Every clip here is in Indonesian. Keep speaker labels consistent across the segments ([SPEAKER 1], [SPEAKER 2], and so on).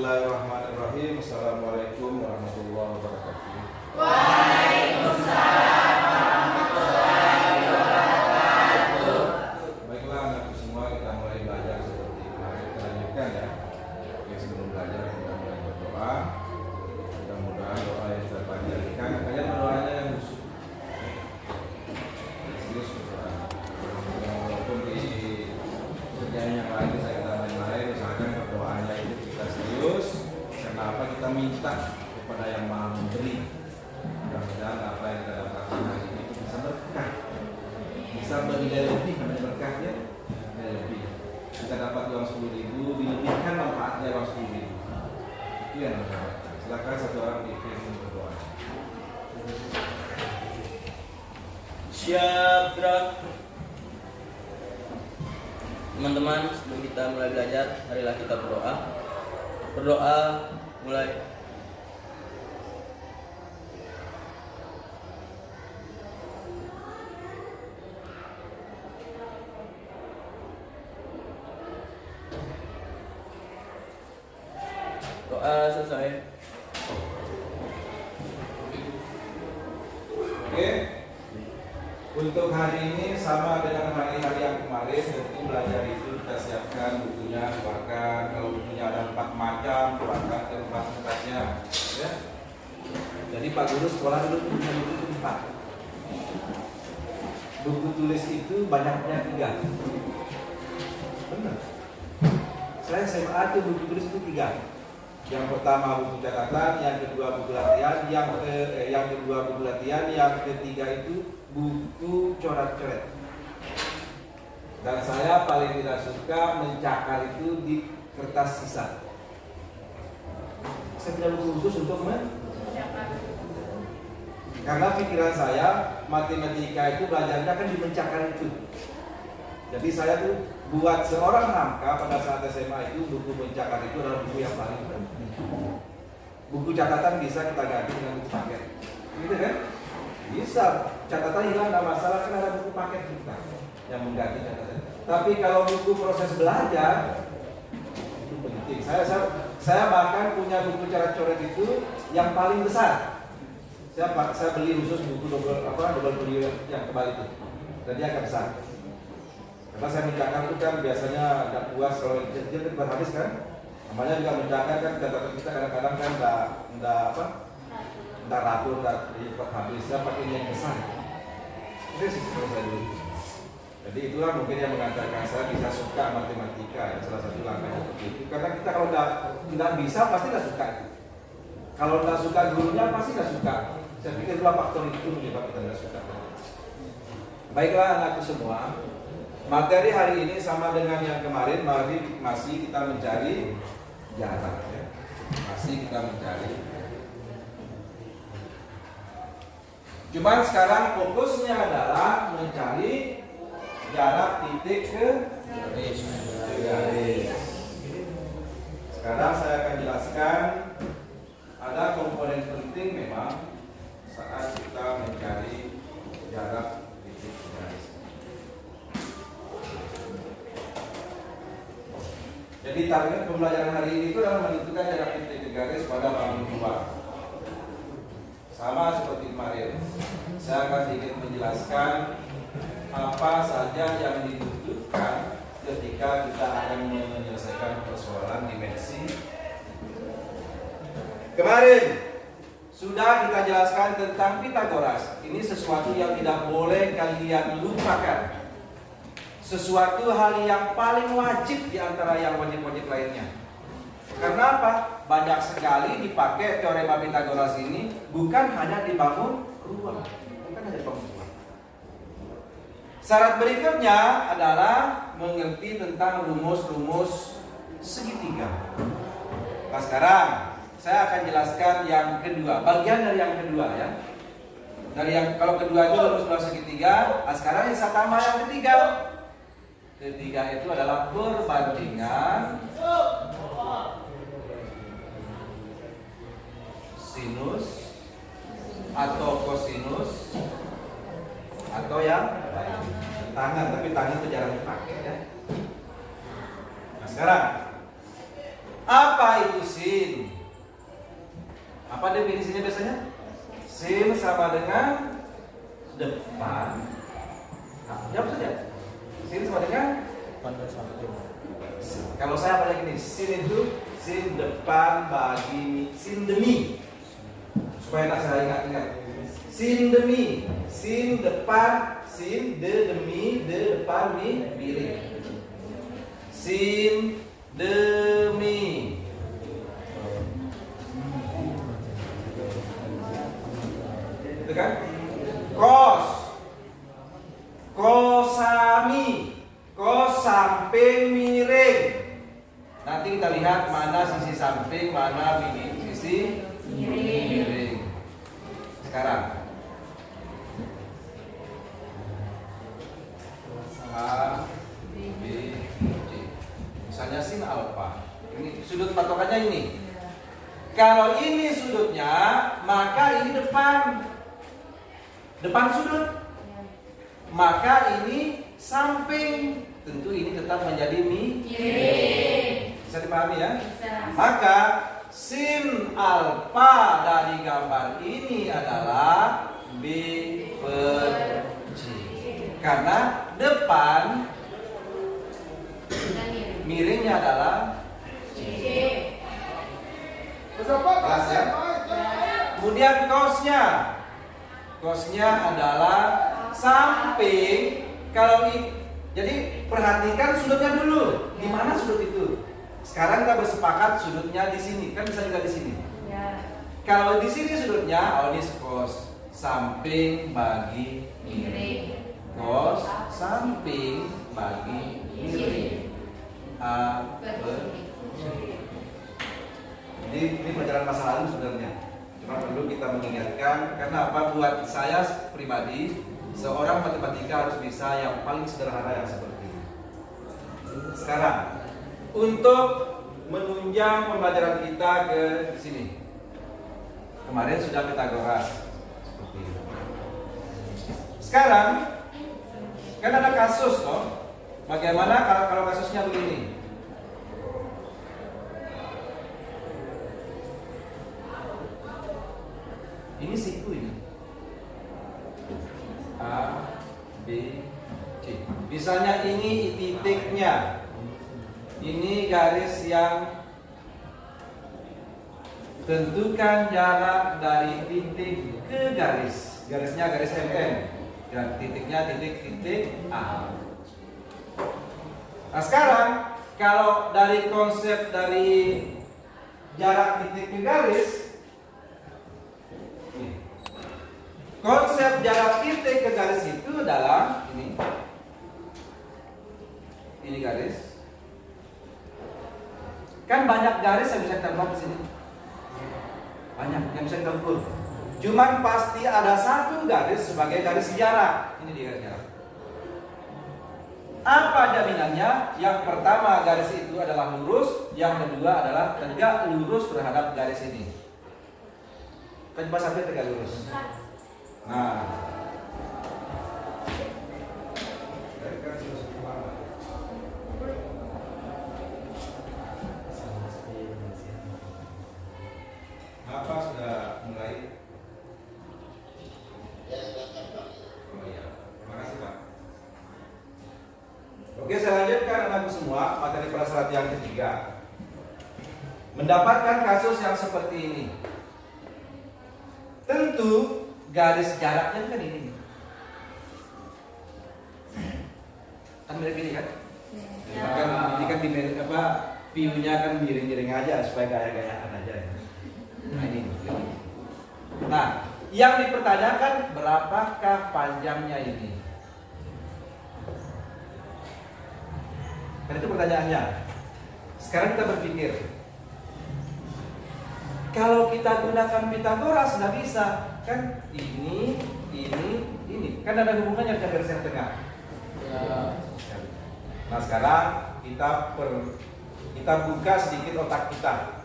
[SPEAKER 1] Bismillahirrahmanirrahim. Assalamualaikum warahmatullahi wabarakatuh.
[SPEAKER 2] Waalaikumsalam warahmatullahi wabarakatuh.
[SPEAKER 1] Baiklah anakku semua, kita mulai belajar seperti kemarin. Kita lanjutkan ya. Oke, sebelum belajar kita mulai berdoa. Mudah-mudahan doa yang kita panjatkan kalian berdoanya yang khusyuk. Serius berdoa. Walaupun di kerjaan yang lain saya kata lain-lain, misalkan berdoanya itu kita serius. Kenapa kita minta kepada yang Maha Memberi? Mudah-mudahan apa yang kita dapatkan hari ini bisa berkah, bisa bernilai lebih, namanya berkahnya nilai lebih. Kita dapat uang 10.000, dilebihkan manfaatnya uang 10.000. Itu yang kita dapatkan. Silakan satu orang pimpin berdoa.
[SPEAKER 3] Siap, gerak. Teman-teman, sebelum kita mulai belajar, marilah kita berdoa. Berdoa mulai. Doa selesai.
[SPEAKER 1] Oke. Untuk hari ini sama dengan hari-hari yang kemarin, tentu belajar itu kita siapkan bukunya, keluarkan. Kalau bukunya ada 4 macam, keluarkan ke 4 tempatnya. Ya. Jadi Pak Guru sekolah dulu punya buku 4. Buku tulis itu banyaknya 3. Benar. Saya SMA itu buku tulis itu 3. Yang pertama buku catatan, yang kedua buku latihan, yang kedua buku latihan, yang ketiga itu buku coret-coret. Dan saya paling tidak suka mencakar itu di kertas sisa. Saya punya buku khusus untuk mencakar. Karena pikiran saya matematika itu belajarnya kan di mencakar itu. Jadi saya tuh buat seorang Hamka pada saat SMA itu buku mencakar itu adalah buku yang paling penting. Buku catatan bisa kita ganti dengan buku paket, gitu kan? Bisa, catatan hilang nggak masalah, kan ada buku paket kita yang mengganti catatan. Tapi kalau buku proses belajar itu penting. Saya bahkan punya buku coret-coret itu yang paling besar. Saya beli khusus buku double beli yang tebal itu, dan dia agak besar. Karena saya mencatat itu kan biasanya agak puas kalau kecil cepat habis kan. Namanya juga mencatat kan catatan kita kadang-kadang kan enggak ratur, enggak cepat habis. Saya pakai yang besar. Itu sih kalau saya dulu. Jadi itulah mungkin yang mengantarkan saya bisa suka matematika ya, salah satu langkah seperti itu. Karena kita kalau tidak bisa pasti tidak suka. Kalau tidak suka gurunya pasti tidak suka. Saya pikir dua faktor itu menyebabkan kita tidak suka. Baiklah anakku semua. Materi hari ini sama dengan yang kemarin, masih kita mencari jarak ya. Masih kita mencari. Cuman sekarang fokusnya adalah mencari jarak titik ke garis. Sekarang saya akan jelaskan ada komponen penting memang saat kita mencari jarak titik ke garis. Jadi target pembelajaran hari ini itu adalah menentukan jarak titik ke garis pada bangun 2. Sama seperti kemarin, saya akan sedikit menjelaskan apa saja yang dibutuhkan ketika kita akan menyelesaikan persoalan dimensi. Kemarin sudah kita jelaskan tentang Pitagoras. Ini sesuatu yang tidak boleh kalian lupakan. Sesuatu hal yang paling wajib di antara yang wajib-wajib lainnya. Karena apa? Banyak sekali dipakai teorema Pitagoras ini bukan hanya dibangun ruang, bukan hanya dibangun ruang. Syarat berikutnya adalah mengerti tentang rumus-rumus segitiga. Nah sekarang saya akan jelaskan yang kedua, bagian dari yang kedua ya. Dari yang kalau kedua itu rumus segitiga, nah sekarang yang saya tambah yang ketiga. Ketiga itu adalah perbandingan sinus atau kosinus atau yang lain. Tangan, tapi tangan itu jarang dipakai ya. Nah sekarang Apa itu sin? Apa definisinya biasanya? Sin sama dengan depan. Nah, jawab saja. Sin sama dengan kalau saya pada gini, sin itu sin depan bagi sin demi. Supaya tak saya ingat-ingat. Sin demi, sin depan, sin demi, depan miring. Sin demi. Itu kan? Kos. Kosami. Kos samping miring. Nanti kita lihat mana sisi samping, mana sisi miring. Sekarang A, B, C. Misalnya sin alfa. Ini sudut patokannya ini. Kalau ini sudutnya, maka ini depan. Depan sudut. Maka ini samping. Tentu ini tetap menjadi miring. Bisa dipahami ya?
[SPEAKER 2] Bisa.
[SPEAKER 1] Maka sin alfa dari gambar ini adalah B per C. Karena depan miringnya adalah C. Jelas ya? Kemudian kosnya. Kosnya adalah samping. Kalau jadi perhatikan sudutnya dulu. Di mana sudut itu? Sekarang kita bersepakat sudutnya di sini. Kan bisa juga di sini.
[SPEAKER 2] Ya.
[SPEAKER 1] Kalau di sini sudutnya, oh ini kos samping bagi miring. Kos samping bagi miring. A per C. Jadi ini pelajaran masa lalu sebenarnya. Cuma perlu kita mengingatkan karena apa? Buat saya pribadi, seorang matematika harus bisa yang paling sederhana yang seperti ini. Sekarang, untuk menunjang pembelajaran kita ke sini. Kemarin sudah Pitagoras. Seperti itu. Sekarang, kan ada kasus toh. Bagaimana kalau kasusnya begini? Ini siku ini. A, B, C. Misalnya ini titiknya. Ini garis yang tentukan jarak dari titik ke garis. Garisnya garis MM. Dan titiknya titik A. Nah sekarang kalau dari konsep dari jarak titik ke garis, konsep jarak titik ke garis itu adalah ini garis. Kan banyak garis yang bisa kita buat di sini. Banyak yang bisa kita ukur. Cuman pasti ada satu garis sebagai garis jarak. Ini dia garis jarak. Apa jaminannya? Yang pertama garis itu adalah lurus, yang kedua adalah tegak lurus terhadap garis ini. Kita coba sampai tegak lurus. Nah, apa sudah mulai? Oh iya, terima kasih Pak. Oke, saya lanjutkan anakku semua materi prasyarat yang ketiga. Mendapatkan kasus yang seperti ini, tentu garis jaraknya kan ini. Kan mirip ini kan? Ini kan di apa? View-nya kan miring-miring aja supaya gaya-gayaan aja ya. Nah ini. Nah, yang dipertanyakan berapakah panjangnya ini? Kan itu pertanyaannya. Sekarang kita berpikir, kalau kita gunakan Pitagoras nggak bisa, kan ini, kan ada hubungannya dengan garis yang tengah. Ya. Nah sekarang kita buka sedikit otak kita.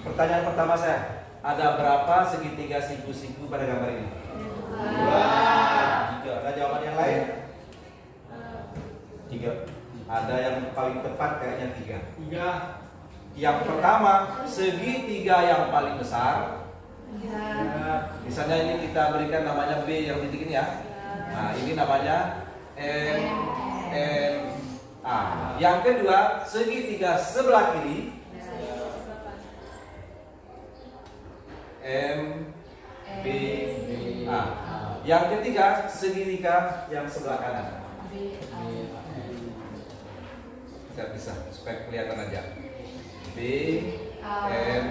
[SPEAKER 1] Pertanyaan pertama saya, ada berapa segitiga siku-siku pada gambar ini? 2. 3. Ada jawaban yang lain? 3. Ada yang paling tepat kayaknya 3. Yang pertama, segitiga yang paling besar. Misalnya ini kita berikan namanya B yang titik ini ya. Nah, ini namanya MNA. Yang kedua, segitiga sebelah kiri. MBA. Yang ketiga, segitiga yang sebelah kanan. Saya bisa supaya kelihatan aja. B, N,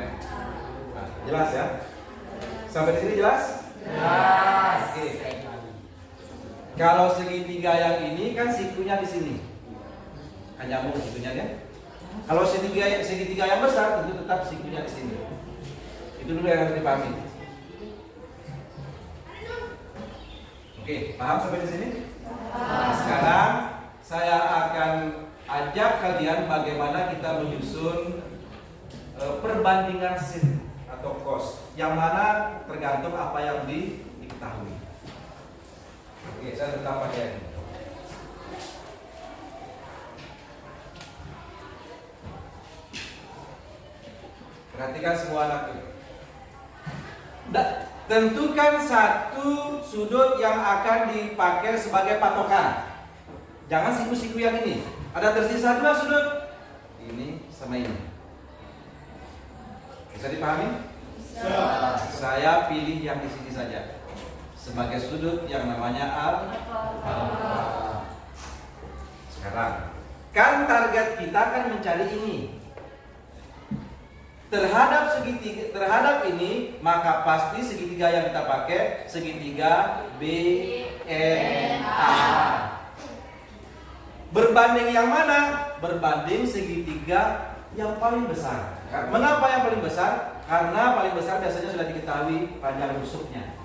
[SPEAKER 1] nah, jelas ya? Sampai di sini jelas?
[SPEAKER 2] Jelas.
[SPEAKER 1] Oke. Kalau segitiga yang ini kan sikunya di sini, kan nyambung sikunya ya. Kalau segitiga yang besar tentu tetap sikunya di sini. Itu dulu yang harus dipahami. Oke, paham sampai di sini? Nah, sekarang saya akan ajak kalian bagaimana kita menyusun perbandingan sin atau cos, yang mana tergantung apa yang diketahui. Oke, saya tetap pakai ini. Perhatikan semua anakku. Tentukan satu sudut yang akan dipakai sebagai patokan. Jangan siku-siku yang ini. Ada tersisa 2 sudut. Ini sama ini. Bisa dipahami?
[SPEAKER 2] Bisa.
[SPEAKER 1] Saya pilih yang di sini saja sebagai sudut yang namanya alfa. Sekarang, kan target kita kan mencari ini. Terhadap ini, maka pasti segitiga yang kita pakai segitiga BNA. Berbanding yang mana? Berbanding segitiga yang paling besar. Mengapa yang paling besar? Karena paling besar biasanya sudah diketahui panjang rusuknya.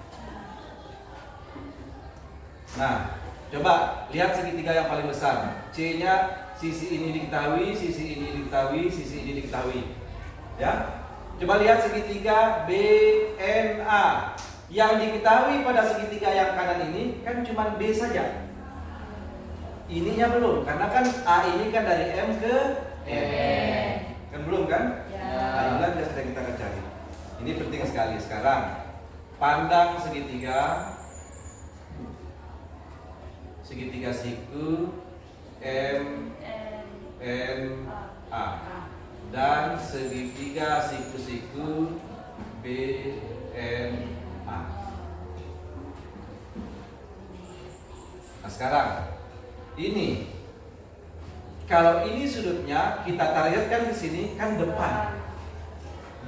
[SPEAKER 1] Nah, coba lihat segitiga yang paling besar. C-nya sisi ini diketahui, sisi ini diketahui, sisi ini diketahui. Ya, coba lihat segitiga BNA. Yang diketahui pada segitiga yang kanan ini kan cuma B saja. Ininya belum, karena kan A ini kan dari M ke N. Kan belum kan? Nah, inilah yang sedang kita cari. Ini penting sekali. Sekarang pandang segitiga siku M N A dan segitiga siku B N A. Nah, sekarang ini, kalau ini sudutnya kita targetkan di sini kan depan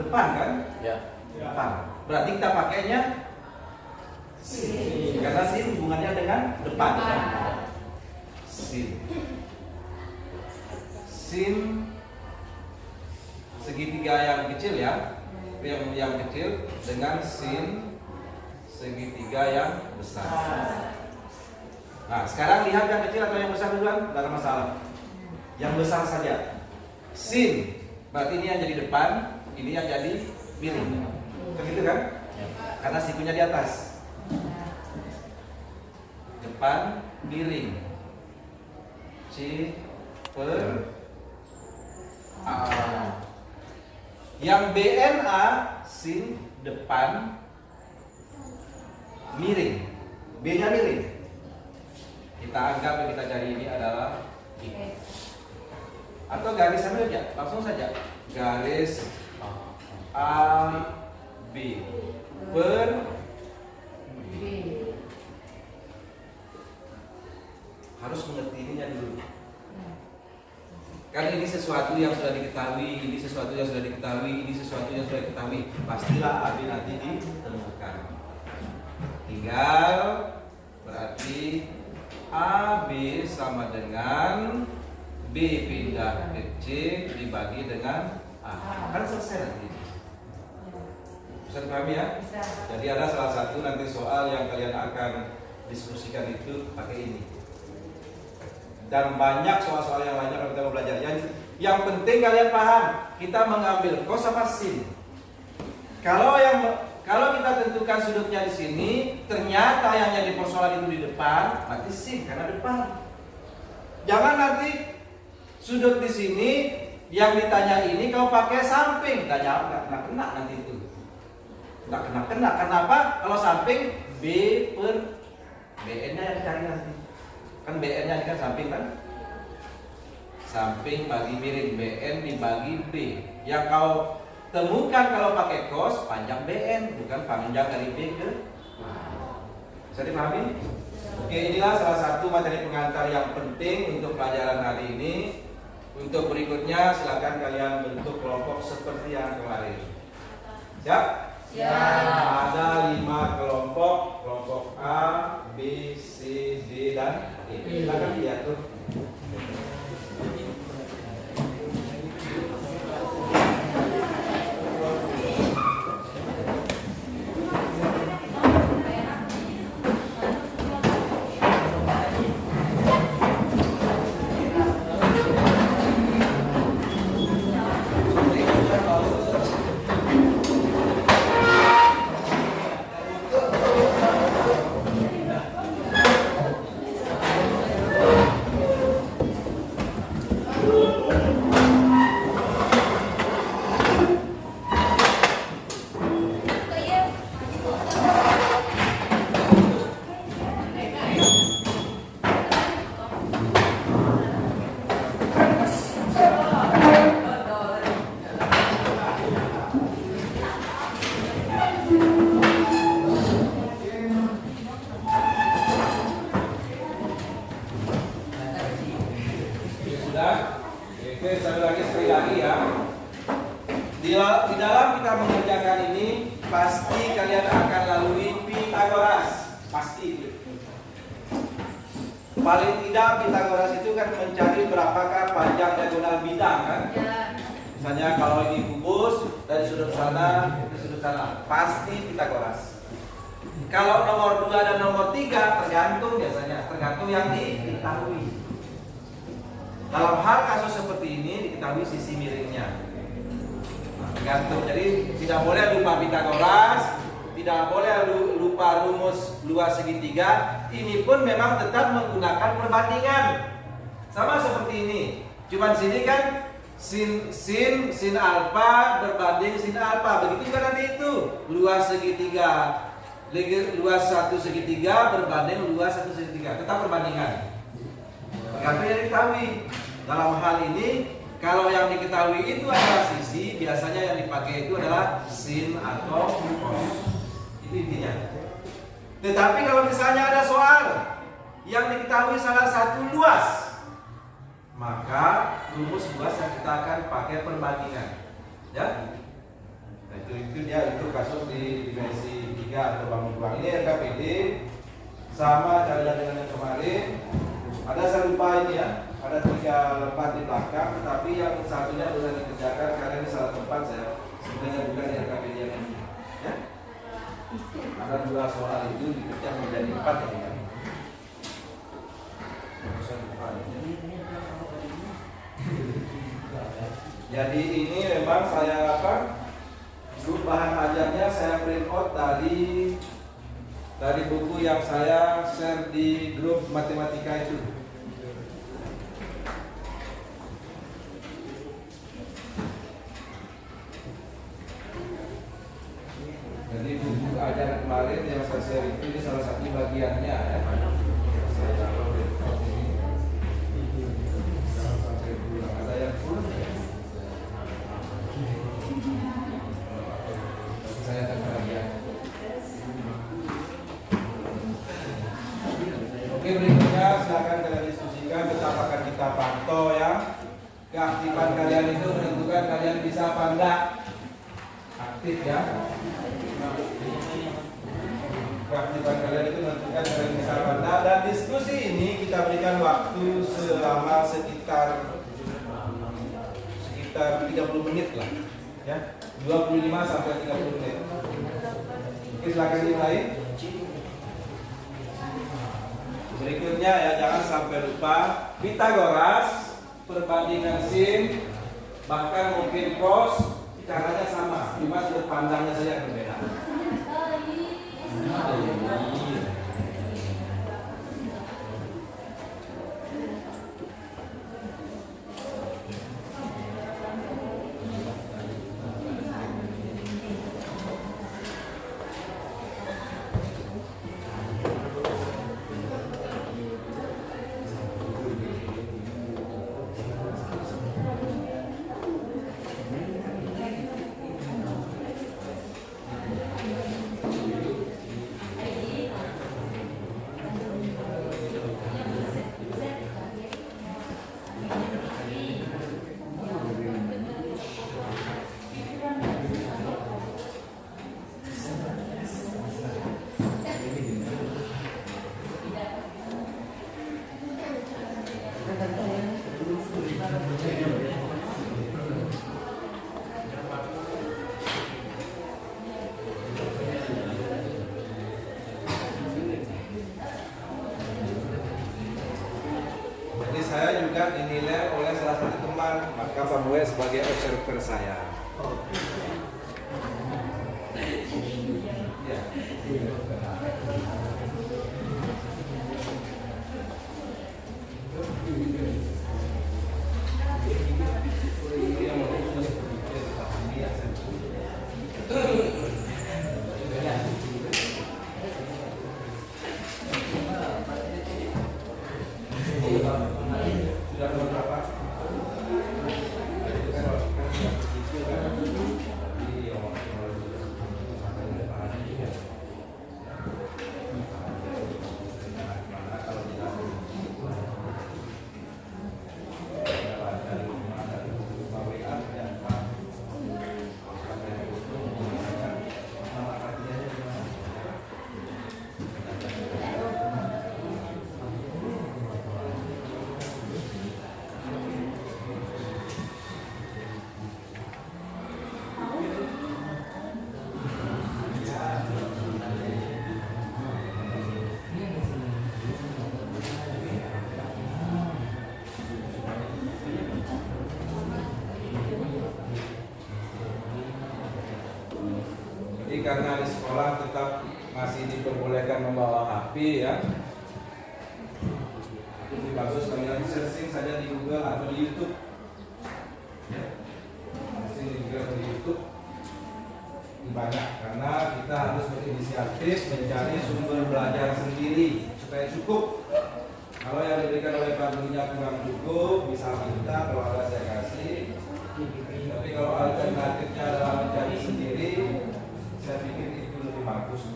[SPEAKER 1] kan?
[SPEAKER 3] Ya.
[SPEAKER 1] Depan. Berarti kita pakainya sin, karena sin hubungannya dengan depan. Sin segitiga yang kecil ya, yang kecil dengan sin segitiga yang besar. Nah, sekarang lihat yang kecil atau yang besar duluan, tidak ada masalah. Yang besar saja. Sin, berarti ini yang jadi depan, ini yang jadi miring. Begitu kan? Karena sikunya di atas. Depan, miring. C, per, A. Yang BNA, sin, depan, miring. B-nya miring. Kita anggap yang kita cari ini adalah I. Atau garis saja, langsung saja. Garis A B per B. Harus mengerti ininya dulu. Kan ini sesuatu yang sudah diketahui, ini sesuatu yang sudah diketahui, ini sesuatu yang sudah diketahui. Pastilah A B nanti ditemukan. Tinggal berarti A B sama dengan B pindah ke C dibagi dengan A. Kan selesai nanti. Bisa dipahami ya?
[SPEAKER 2] Bisa.
[SPEAKER 1] Jadi ada salah satu nanti soal yang kalian akan diskusikan itu pakai ini. Dan banyak soal-soal yang lainnya kalau kita mau belajar. Yang penting kalian paham, kita mengambil cos apa sin. Kalau kita tentukan sudutnya di sini, ternyata yang jadi persoalan itu di depan, berarti sin karena depan. Jangan nanti sudut di sini Yang ditanya ini kalau pakai samping, tanya nggak kena nanti itu. Nggak kena. Kenapa? Kalau samping B per BN-nya yang dicari nanti. Kan BN-nya ini kan samping kan? Samping bagi miring BN dibagi B. Yang kau temukan kalau pakai cos panjang BN, bukan panjang dari B ke. Bisa dipahami? Oke, inilah salah satu materi pengantar yang penting untuk pelajaran hari ini. Untuk berikutnya silakan kalian bentuk kelompok seperti yang kemarin. Siap?
[SPEAKER 2] Siap.
[SPEAKER 1] Ada 5 kelompok, kelompok A, B, C, D, dan E. Silakan diatur. Oke, sekali lagi ya. Di dalam kita mengerjakan ini pasti kalian akan lalui Pitagoras, pasti. Paling tidak Pitagoras itu kan mencari berapakah panjang diagonal bidang kan? Misalnya kalau ini kubus dari sudut sana ke sudut sana, pasti Pitagoras. Kalau nomor 2 dan nomor 3 tergantung biasanya, tergantung yang diketahui. Dalam hal kasus seperti ini diketahui sisi miringnya. Tergantung. Jadi tidak boleh lupa Pitagoras, tidak boleh lupa rumus luas segitiga. Ini pun memang tetap menggunakan perbandingan. Sama seperti ini. Cuman sini kan sin alfa berbanding sin alfa. Begitu juga nanti itu. Luas segitiga, luas satu segitiga berbanding luas satu segitiga. Tetap perbandingan. Tergantung yang diketahui. Dalam hal ini, kalau yang diketahui itu adalah sisi, biasanya yang dipakai itu adalah sin atau cos. Itu intinya. Tetapi kalau misalnya ada soal yang diketahui salah satu luas, maka rumus luas yang kita akan pakai perbandingan. Ya? Nah, itu kasus di dimensi 3 atau bangun ruang. Ini RKPD sama caranya dengan yang kemarin. Ada saya lupa ini ya, ada 3 lembar di belakang, tetapi yang satunya sudah dikerjakan karena ini salah tempat saya sebenarnya bukan di RKPD yang ini. Ya? Ada 2 soal itu dikerjakan menjadi 4 ya. Jadi ini memang saya grup bahan ajarnya saya print out dari buku yang saya share di grup matematika itu. Jadi buku ajar kemarin yang saya share itu ini salah satu bagiannya ya. Saya ada yang full. Saya akan bagian. Oke, berikutnya silakan kalian diskusikan betapa akan kita pantau ya. Keaktifan kalian itu menentukan kalian bisa apa enggak. Aktif ya. Keaktifan kalian itu menentukan kalian bisa apa enggak. Dan diskusi ini kita berikan waktu selama sekitar 30 menit lah ya. 25 sampai 30 menit. Oke, silakan dimulai. Berikutnya ya, jangan sampai lupa Pitagoras, perbandingan sin, bahkan mungkin cos, caranya sama, cuma sudut pandangnya saja berbeda. Jadi saya juga dinilai oleh salah satu teman, maka Pak Bue sebagai observer saya. Ya. Sudah beberapa. Jadi karena di sekolah tetap masih diperbolehkan membawa HP ya, itu lebih bagus kalian searching saja di Google atau di YouTube. Ya. Searching di Google atau di YouTube banyak, karena kita harus berinisiatif mencari sumber belajar sendiri supaya cukup. Kalau yang diberikan oleh Pak gurunya kurang cukup, bisa minta, kalau ada saya kasih. Tapi kalau alternatifnya adalah mencari sendiri, saya pikir itu lebih bagus.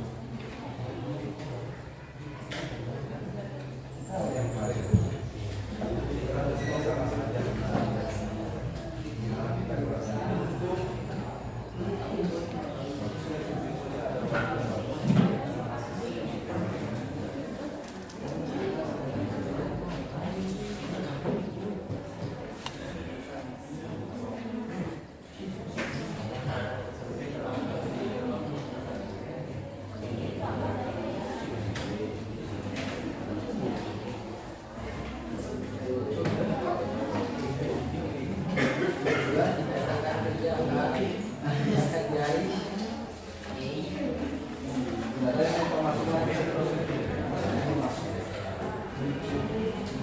[SPEAKER 1] Yang kemarin sama saja. Kita kurang cukup.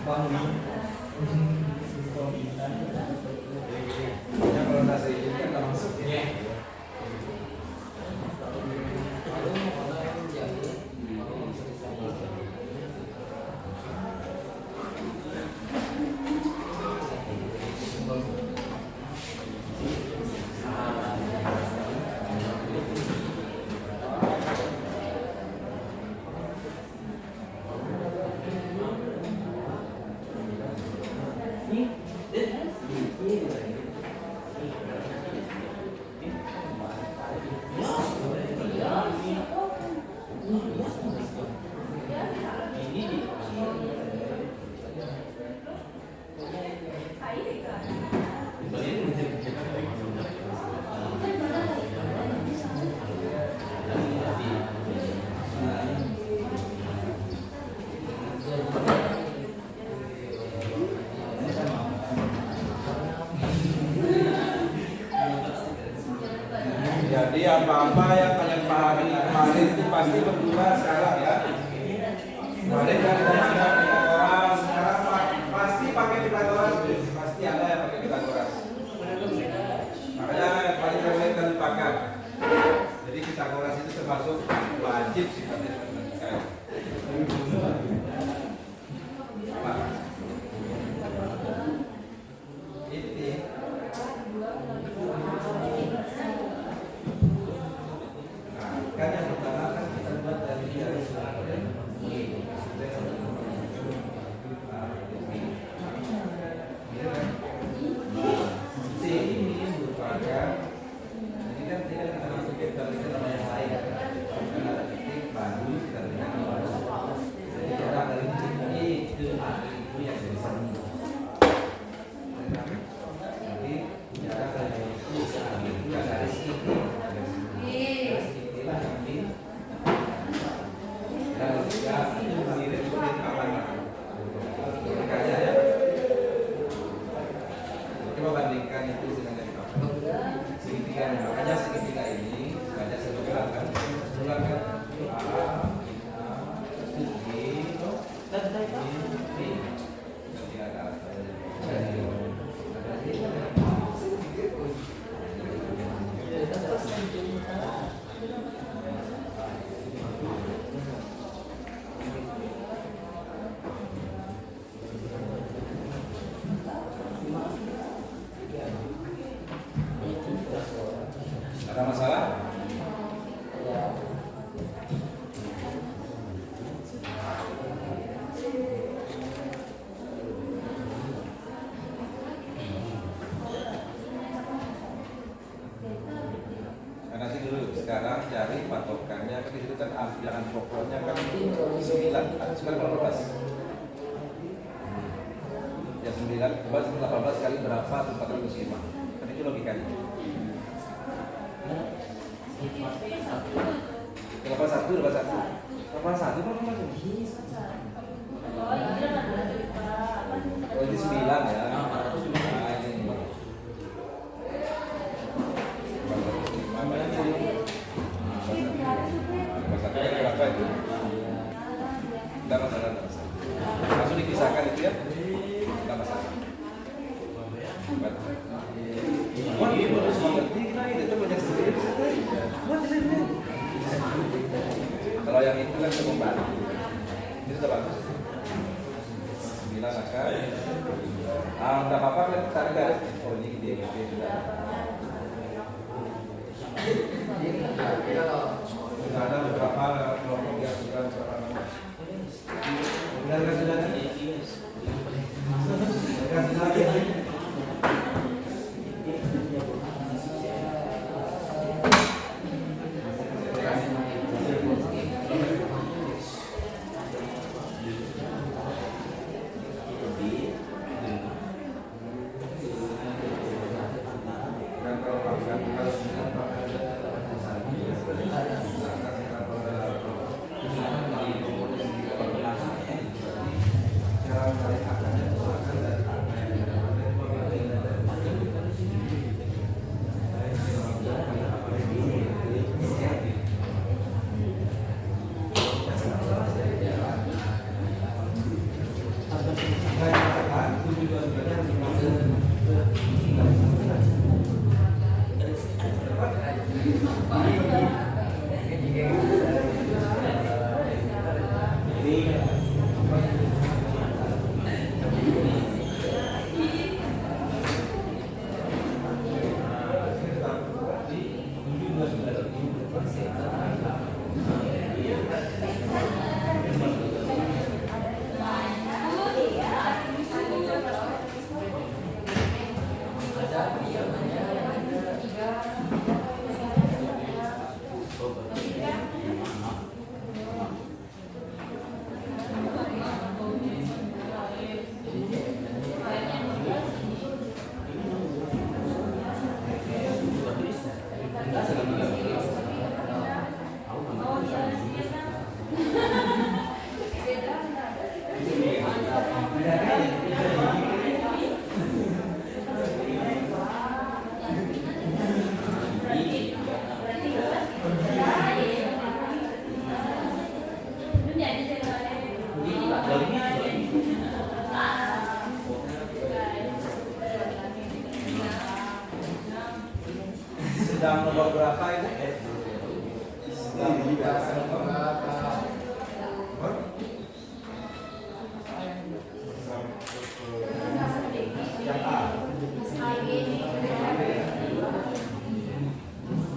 [SPEAKER 1] Kalau nasi ini kan langsung ya. Jadi apa-apa yang kalian pahami kemarin itu pasti berguna sekarang ya. Kemarin kan kita Pitagoras, sekarang pasti pakai Pitagoras, pasti ada yang pakai Pitagoras. Makanya yang paling sering kita lupakan. Jadi Pitagoras itu termasuk wajib sifatnya matematika. Kan yang pertama kan kita buat dari selatan. Coba bandingkan itu dengan yang apa? Segitiga, makanya segitiga ini banyak sebulan sebulan kan ada masalah? Nanti dulu sekarang cari patokannya kan itu kan ambilan pokoknya kan 9 sekarang 18 ya 9 coba 18 kali berapa 405 kan itu logikanya 81 kan masuk oh ini 9 ya berapa itu? Tidak masalah, langsung dipisahkan itu ya? Tidak masalah. Wah, ini baru seperti itu banyak sekali. Kalau yang itu kan kembali, itu sudah bagus. 9 akan. Tidak apa-apa kan tarik garis. Oh ini dia sudah. Ada beberapa kelompok yang sudah sedang nomor berapa ini? Sedang nomor berapa? Yang A.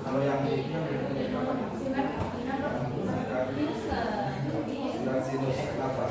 [SPEAKER 1] Kalau yang B sedang sinus apa?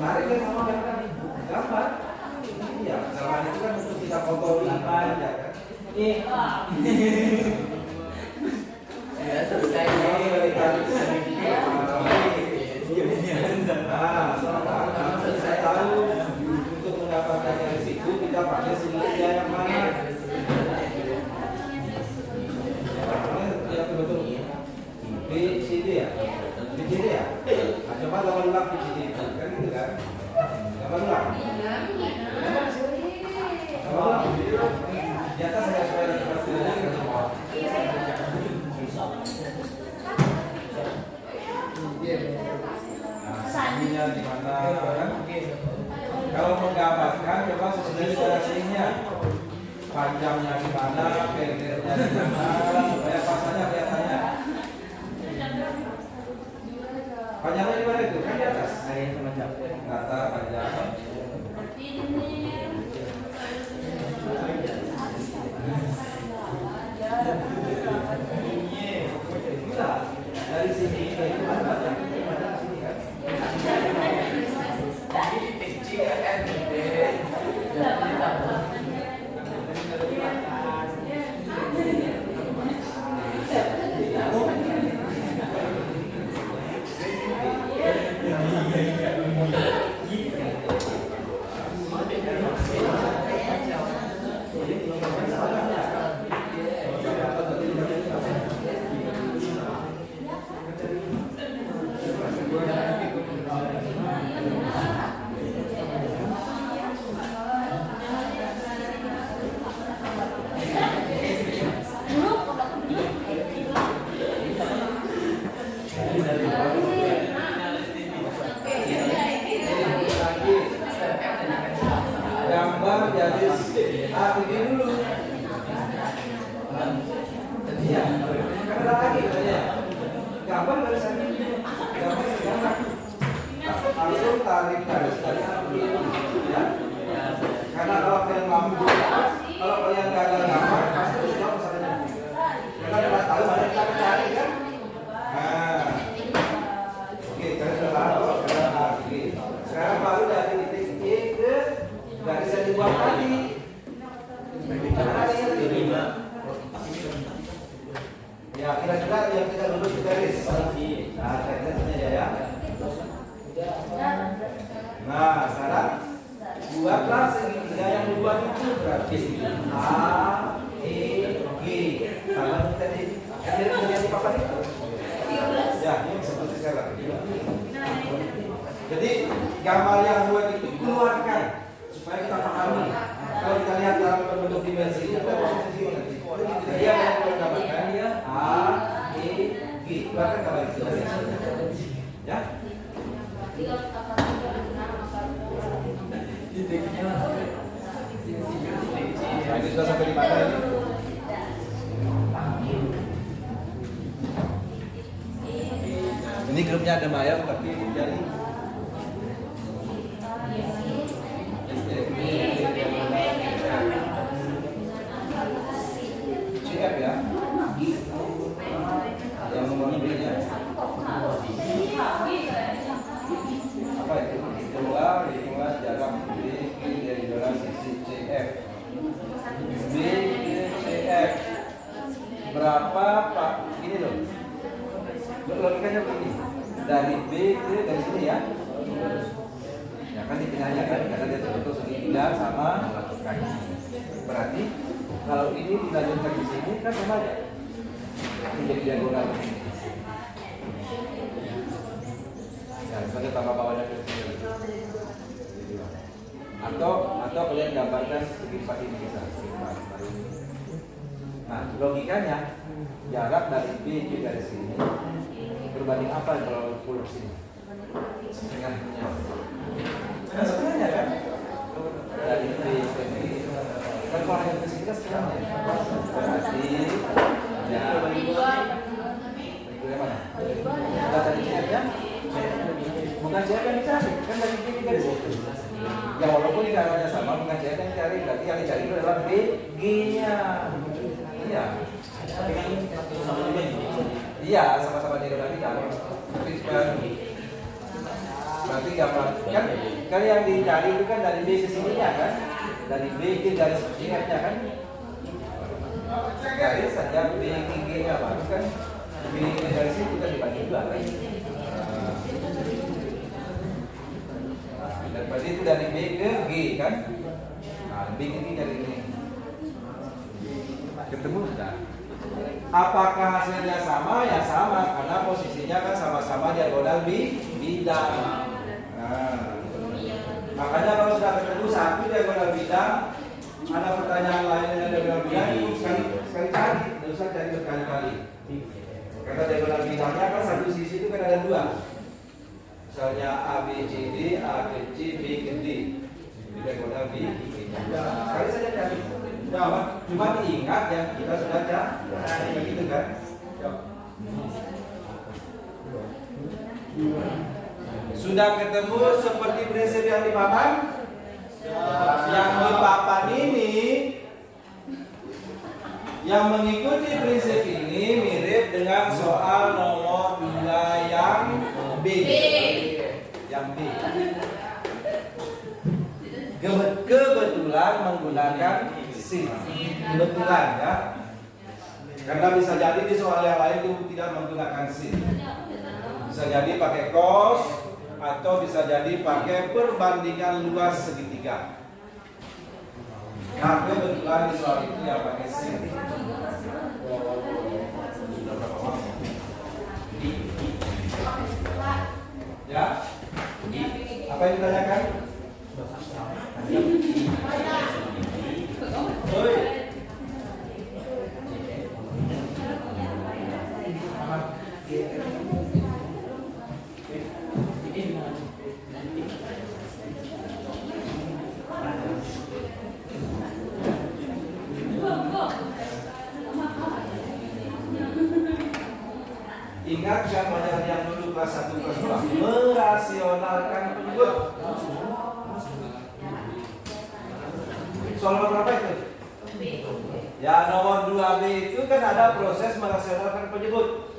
[SPEAKER 1] Tarik kan sama gambar. Gambar. Iya, gambar itu kan untuk kita foto gambar aja kan.
[SPEAKER 2] Ya, selesai.
[SPEAKER 1] Saya tahu untuk mendapatkan yang situ kita pakai sumbernya yang mana. Ya betul. PCD ya? PCD ya? Nah, coba gambar ulang PCD kan gitu kan? Gambar ulang. Gambar ulang. Di atas saya supaya seperti ini. Nah, di mana kan? Kalau menggambarkan coba sesuainya panjangnya di mana, pendeknya di mana, supaya pasarnya kelihatannya. Panjangnya di mana itu? Kan di atas. Kata panjang. Bisa dari sini itu ada panjang, panjang sini kan. Gambar jadi begini dulu. Iya, karena lagi katanya. Gambar dari sana. Gambar gambar. Langsung tarik garis dari begini, ya. Karena kalau kalian mampu, kalau kalian gagal gambar, pasti sudah masalahnya. Karena kita tahu mana kita cari kan. Nah, oke, kalian sudah tahu. Sekarang baru dari titik E ke garis yang dibuat tadi. Ya, kira-kira yang kita lurus ke garis. Nah, garisnya ya. Nah, sekarang buatlah segitiga yang dibuat itu berarti A, E, G. Sama tadi. Akhirnya menjadi papan itu. Ya, ini seperti sekarang. Jadi gambar yang buat itu keluarkan supaya kita pahami. Kalau kita lihat dalam bentuk dimensi itu ada posisi nanti. Jadi apa yang kita dapatkan? A, E, G. Keluarkan gambar itu. Ya. Nah, ini sudah sampai di mana ini? Ini grupnya ada Maya tapi dari CF ya. Yang nomor B-nya. Apa itu? Itulah jarak B dari jarak sisi CF. B CF. Berapa Pak? Ini loh. Logikanya begini. Dari B ke dari sini ya. Ya kan di tengahnya kan karena dia terbentuk segitiga sama kaki. Berarti kalau ini dilanjutkan di sini kan sama aja. Menjadi diagonal. Ya, misalnya tambah bawahnya ke sini. Atau kalian gambarkan segi empat ini bisa. Nah, logikanya jarak dari B ke dari sini berbanding apa kalau pulur sini? Setengahnya. Nah, setengahnya kan? Dari B ke B. Kan kalau yang ke sini kan setengahnya. Berarti ya. Berikutnya mana? Kita tadi CF-nya? Bukan CF yang dicari, kan dari B ke garis itu. Ya walaupun ini caranya sama, bukan CF yang dicari, berarti yang dicari itu adalah B-G-nya. Iya. Iya, sama-sama diagonal kan. Tapi Nanti gambar kan yang dicari itu kan dari B ke sininya kan, dari B ke garis ingatnya kan, garis saja B ke G nya baru kan, B ke garis itu kan dibagi dua kan. Dan berarti itu dari B ke G kan, nah B ke G dari ini ketemu sudah. Apakah hasilnya sama? Ya sama, karena posisinya kan sama-sama diagonal bidang. Nah, makanya kalau sudah ketemu satu diagonal bidang, ada pertanyaan lain dengan diagonal bidang, itu sekali cari, tidak usah cari berkali-kali. Karena diagonal bidangnya kan satu sisi itu kan ada dua. Misalnya A, B, C, D, A, B, C, B, D. Di diagonal B, sekali saja cari. Nah, cuma diingat yang kita sudah cari, begitu kan? Sudah ketemu seperti prinsip yang di papan? Yang di papan ini, yang mengikuti prinsip ini mirip dengan soal nomor 2 yang B. Yang B. Kebetulan menggunakan sin. Kebetulan ya. Karena bisa jadi di soal yang lain itu tidak menggunakan sin. Bisa jadi pakai cos atau bisa jadi pakai perbandingan luas segitiga. Nah, kebetulan di soal itu yang pakai sin. Ya? Apa yang ditanyakan? Oi. Ingat kan pelajaran yang dulu kelas 1 kelas 2 merasionalkan penyebut. Soal nomor berapa itu? Ya nomor 2B itu kan ada proses merasionalkan penyebut.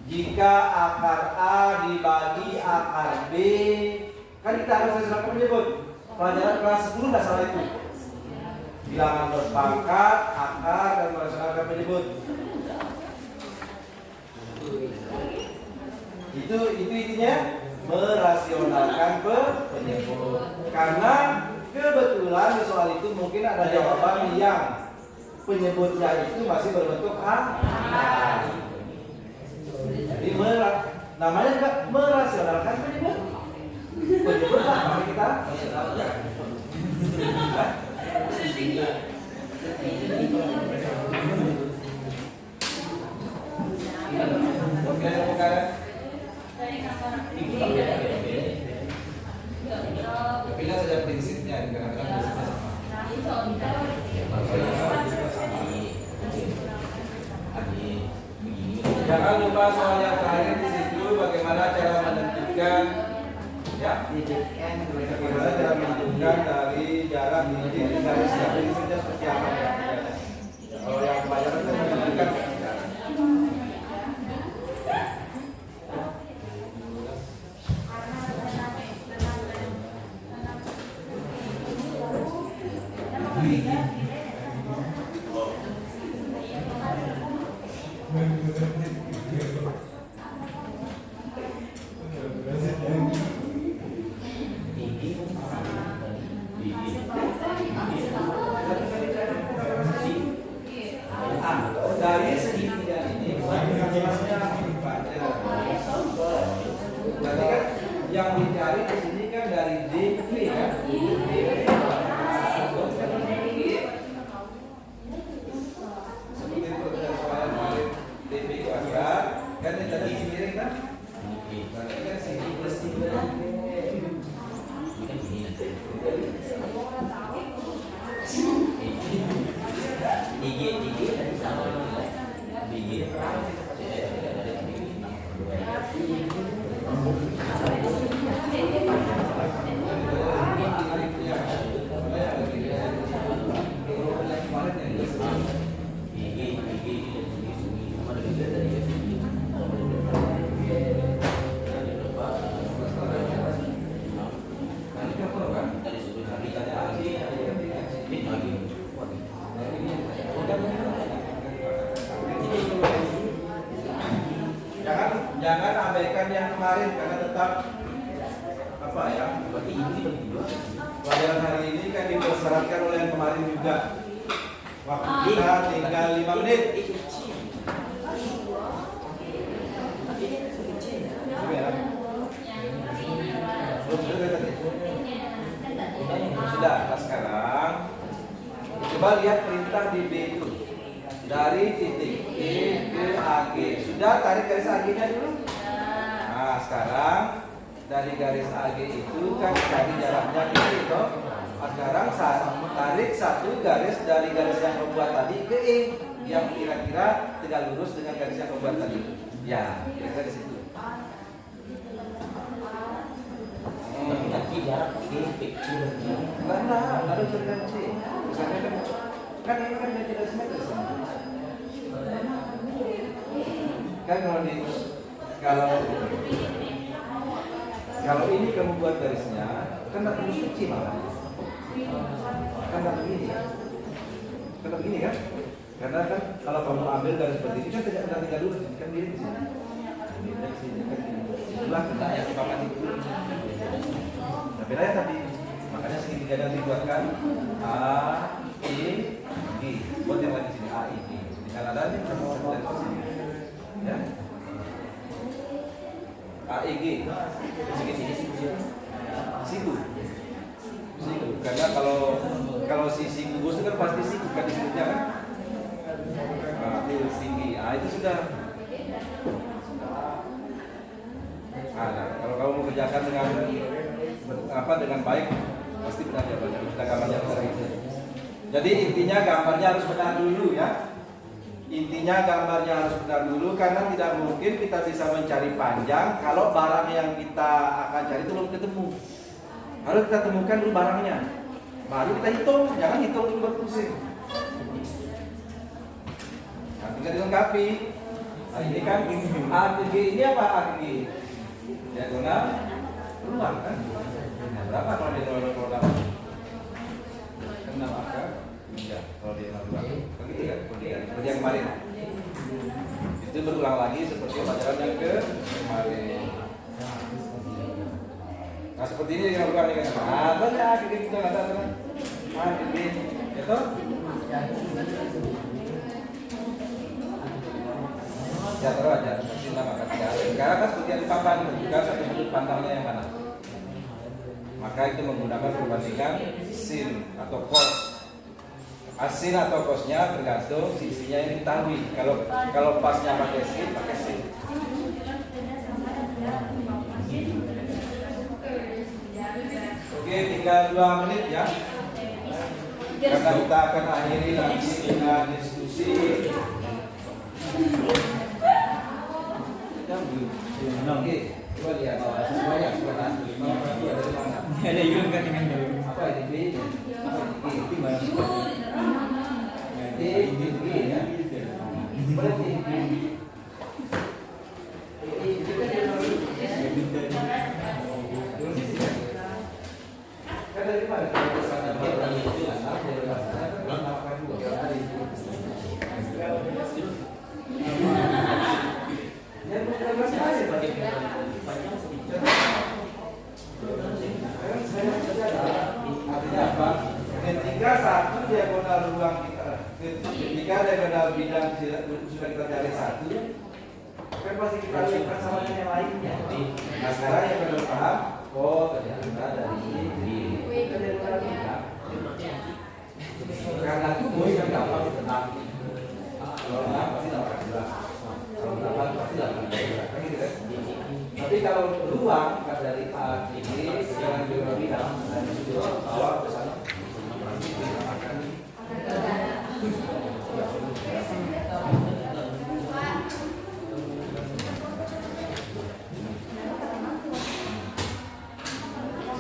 [SPEAKER 1] Jika akar A dibagi akar B, kan kita harus merasionalkan penyebut. Pelajaran kelas 10 nggak salah itu. Bilangan berpangkat, akar dan merasionalkan penyebut. Itu intinya merasionalkan penyebut. Karena kebetulan di soal itu mungkin ada jawaban yang penyebutnya itu masih berbentuk A. Jadi namanya juga merasionalkan penyebut. Penyebut lah, mari kita rasionalkan. Oke, bukan. Tapi lihat saja prinsipnya, kadang-kadang prinsipnya jangan lupa soal yang terakhir di situ bagaimana cara menentukan ya, bagaimana cara menentukan dari jarak titik di garis yang prinsipnya seperti apa ya. Kalau yang pelajaran itu menentukan dari segitiga ini berarti kan yang dicari di sini kan dari D ke B kan. Seperti persoalan DB itu ada kan yang tadi miring kan. Berarti kan sini plus 3 apa ya? Berarti ini bagi dua. Pelajaran hari ini kan dipersyaratkan oleh yang kemarin juga. Waktu kita tinggal 5 menit. Sudah, nah sekarang coba lihat perintah di B itu. Dari titik E ke AG. Sudah tarik garis AG-nya dulu. Nah, sekarang dari garis AG itu kan cari jaraknya gitu. Nah, sekarang tarik satu garis dari garis yang membuat tadi ke E yang kira-kira tidak lurus dengan garis yang membuat tadi. Ya, kira-kira di situ.
[SPEAKER 2] Tapi jarak kecil.
[SPEAKER 1] Karena harus dengan C. Misalnya kan ini kan tidak simetris. Kan kalau ini kamu buat garisnya kan tak terus kecil malah. Kan tak begini kan? Kan tak begini kan? Karena kan kalau kamu ambil garis seperti ini kan tidak lurus kan dia di sini. Ini dari sini kan ini. Itulah kendala yang dipakai itu. Tapi saya tadi makanya segitiga yang dibuatkan A, I, G. Buat yang lain di sini A, I, G. Dengan adanya kamu dari sini. Ya. A, I, G. Segitiga siku. Siku. Karena kalau si gugus itu kan pasti siku kan di sini kan. Nah, itu tinggi. Ah itu sudah. Nah, kalau kamu mau kerjakan dengan baik pasti benar jawabannya. Kita gambarnya seperti itu. Jadi intinya gambarnya harus benar dulu ya. Intinya gambarnya harus benar dulu karena tidak mungkin kita bisa mencari panjang kalau barang yang kita akan cari itu belum ketemu. Harus kita temukan dulu barangnya. Baru kita hitung, jangan hitung dulu baru pusing. Nah, tinggal dilengkapi. Nah, ini kan A ke G ini apa A ke G? Diagonal ruang kan? Nah, berapa kalau diagonal ruang? Kan 6 akar. Iya, kalau diagonal ruang. Begitu kan? Seperti yang kemarin. Itu berulang lagi seperti pelajaran yang kemarin. Nah, seperti ini yang berulang dengan nah, banyak gitu kita ada kan. Ah, ini itu ya terus aja, kita makan tiga. Sekarang kan seperti yang dipapan, juga satu sudut pandangnya yang mana. Maka itu menggunakan perbandingan sin atau cos. Sin atau cosnya tergantung sisinya yang diketahui. Kalau pasnya pakai sin, pakai sin. Oke, tinggal 2 menit ya. Karena kita akan akhiri nanti dengan diskusi. Oke, coba lihat semuanya sekarang. Dari mana?
[SPEAKER 2] Ada yun kan dengan
[SPEAKER 1] Apa ini B? Apa ini? G ya. Berarti kan dari mana? Artinya apa? Ketika satu diagonal ruang kita, ketika diagonal bidang sudah kita cari satu, kan pasti kita lihat sama dengan yang lainnya. Nah sekarang yang perlu paham, oh ternyata dari ini diagonal bidang. Karena itu boleh yang gampang ditebak. Kalau enggak pasti 18. Kalau 8 pasti 18. Kan gitu kan? Tapi kalau ruang dari A ini dengan diagonal bidang dan sudah bawah ke sana.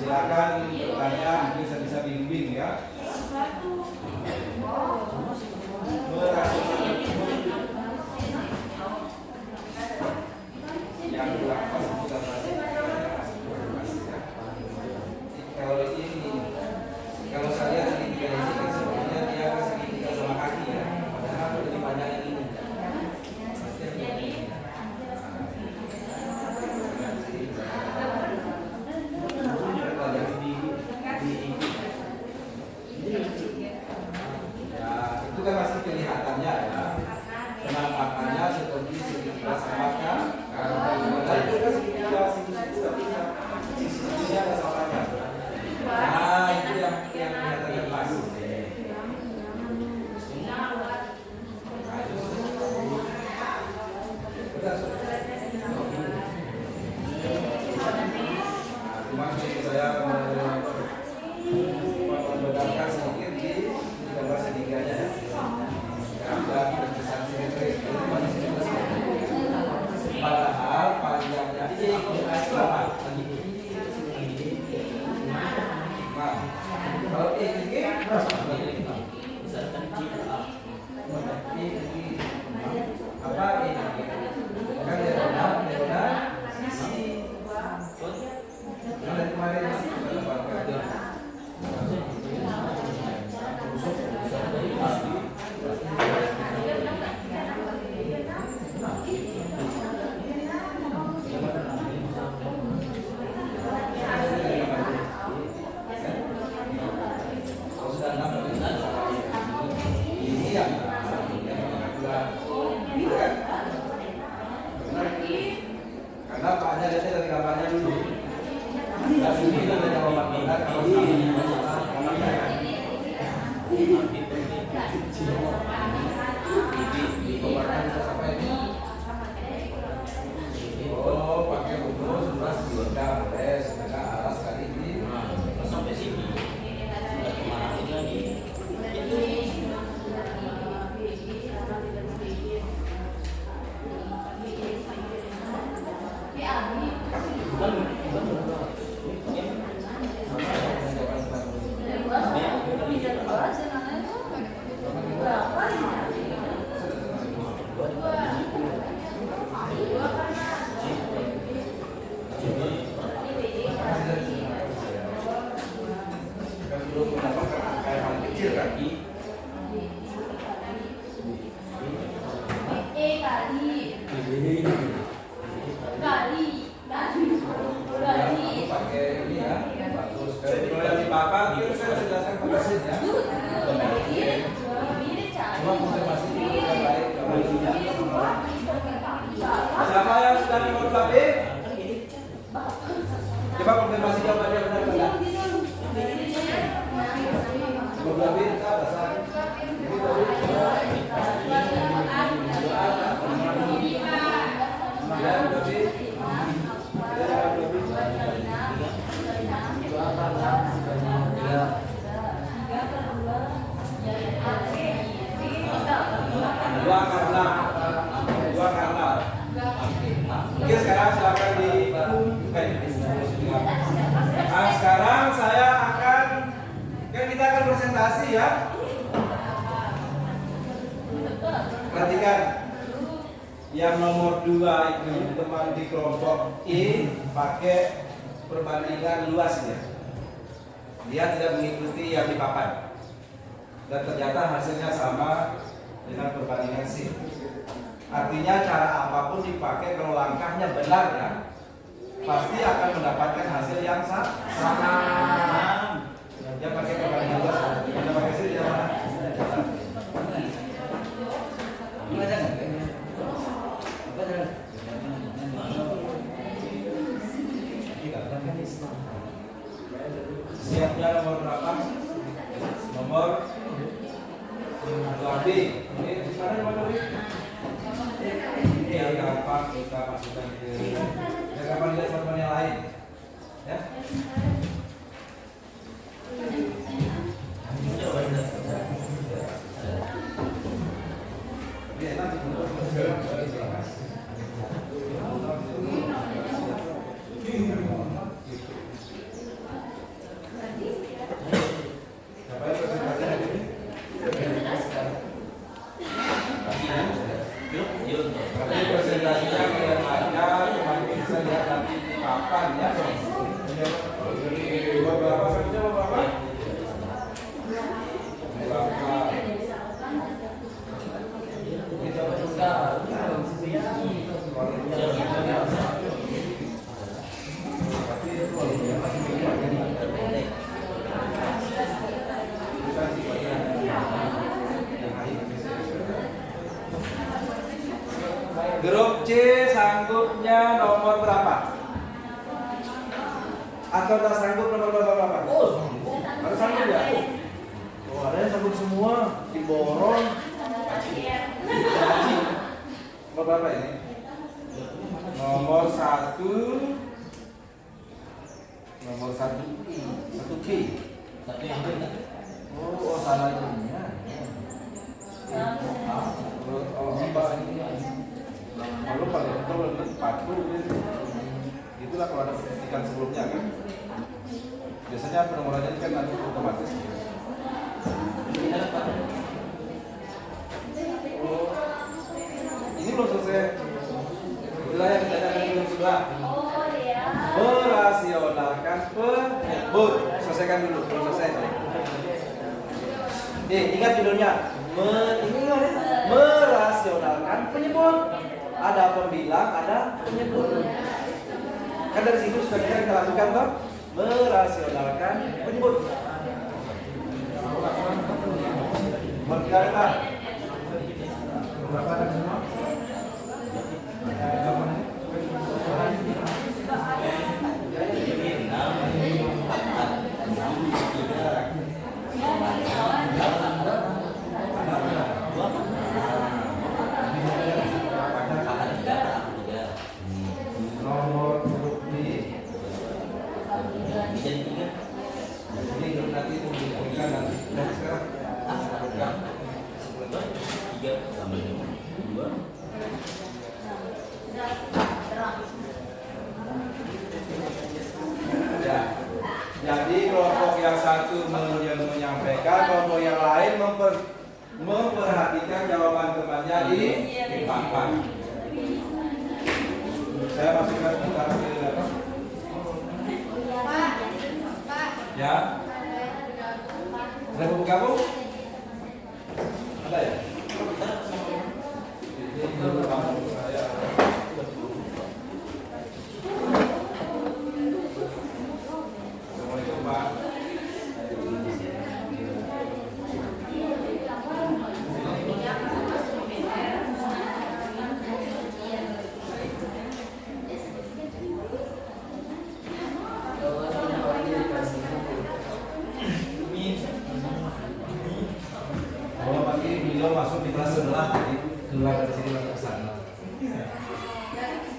[SPEAKER 1] Silakan bertanya, mungkin bisa bimbing ya. Yang berapa sudah masih kalau ini kalau saya segitiga ini kan sebenarnya dia segitiga sama kaki ya, padahal lebih banyak yang ini. nanti saya membenarkan sedikit di gambar setiganya ya. Dan berkesan simetris itu masih simetris. Padahal panjangnya berapa? Nah, kalau ini apa ini? Kan diagonal sisi. Nah, dari kemarin kita pakai. Karena paknya lihatnya dari gambarnya dulu. Dan ini kita dari gambar benar kalau ini masalah gambarnya kan. Gambarnya bisa sampai ini. Oh, pakai rumus 11 juta boleh setengah alas kali ini.
[SPEAKER 3] Sampai sini. Udah kemarahin lagi.
[SPEAKER 1] Kan belum mendapatkan angka yang paling kecil kan? Aku pakai ini ya, bagus. Kalau yang di papan itu saya jelaskan persis ya. Cuma konfirmasi dulu yang baik kalau tidak. Siapa yang sudah nomor B? Coba konfirmasi jawabannya benar enggak? Nomor B kita dasar. Ini tadi. Dua karena. Oke, sekarang silakan dibuka. Nah, sekarang saya akan kita akan presentasi ya. Perhatikan yang nomor 2 itu teman di kelompok E pakai perbandingan luasnya. Dia tidak mengikuti yang di papan. Dan ternyata hasilnya sama dengan perbandingan C. Artinya cara apapun dipakai kalau langkahnya benar ya, pasti akan mendapatkan hasil yang sama. Dia pakai perbandingan luas, dia pakai C dia mana? Siapnya nomor berapa? Nomor 2B. Ini di mana nomor 2B? Ini gampang kita masukkan ke. Ya gampang lihat teman yang lain. Ya. Ini nanti presentasinya kalian aja, cuma bisa lihat nanti di papan ya. Beberapa saja beberapa. Grup C sanggupnya nomor berapa? Atau tak sanggup nomor berapa? Oh, ada sanggup ya? Oh, ada yang sanggup semua. Diborong. Nomor berapa ini? Nomor 1. Nomor 1 K.
[SPEAKER 2] Satu yang benar.
[SPEAKER 1] Oh, salah ininya. Oh, apa ini? Kalau paling betul patuh gitu. Itulah kalau ada ikan sebelumnya kan. Biasanya penomorannya kan nanti otomatis. Oh, ini belum selesai. Wilayah yang ditanyakan belum sudah. Merasionalkan penyebut. Selesaikan dulu, belum selesai. Ingat judulnya. Merasionalkan penyebut. Ada pembilang, ada penyebut. Kan dari situ sudah kita lakukan toh. Merasionalkan penyebut. Berkata berapa ada semua? Nomor huruf B. Ini nanti itu diberikan nanti. Sekarang. Ya. Jadi kelompok yang satu menyampaikan, kelompok yang lain memperhatikan jawaban temannya di papan. Saya masukkan sebentar ke apa? Ya. Ada buku kamu? Ada ya? Ini kamu saya. Assalamualaikum Pak. Kalau pagi beliau masuk di kelas sebelah, jadi keluar dari sini masuk ke sana.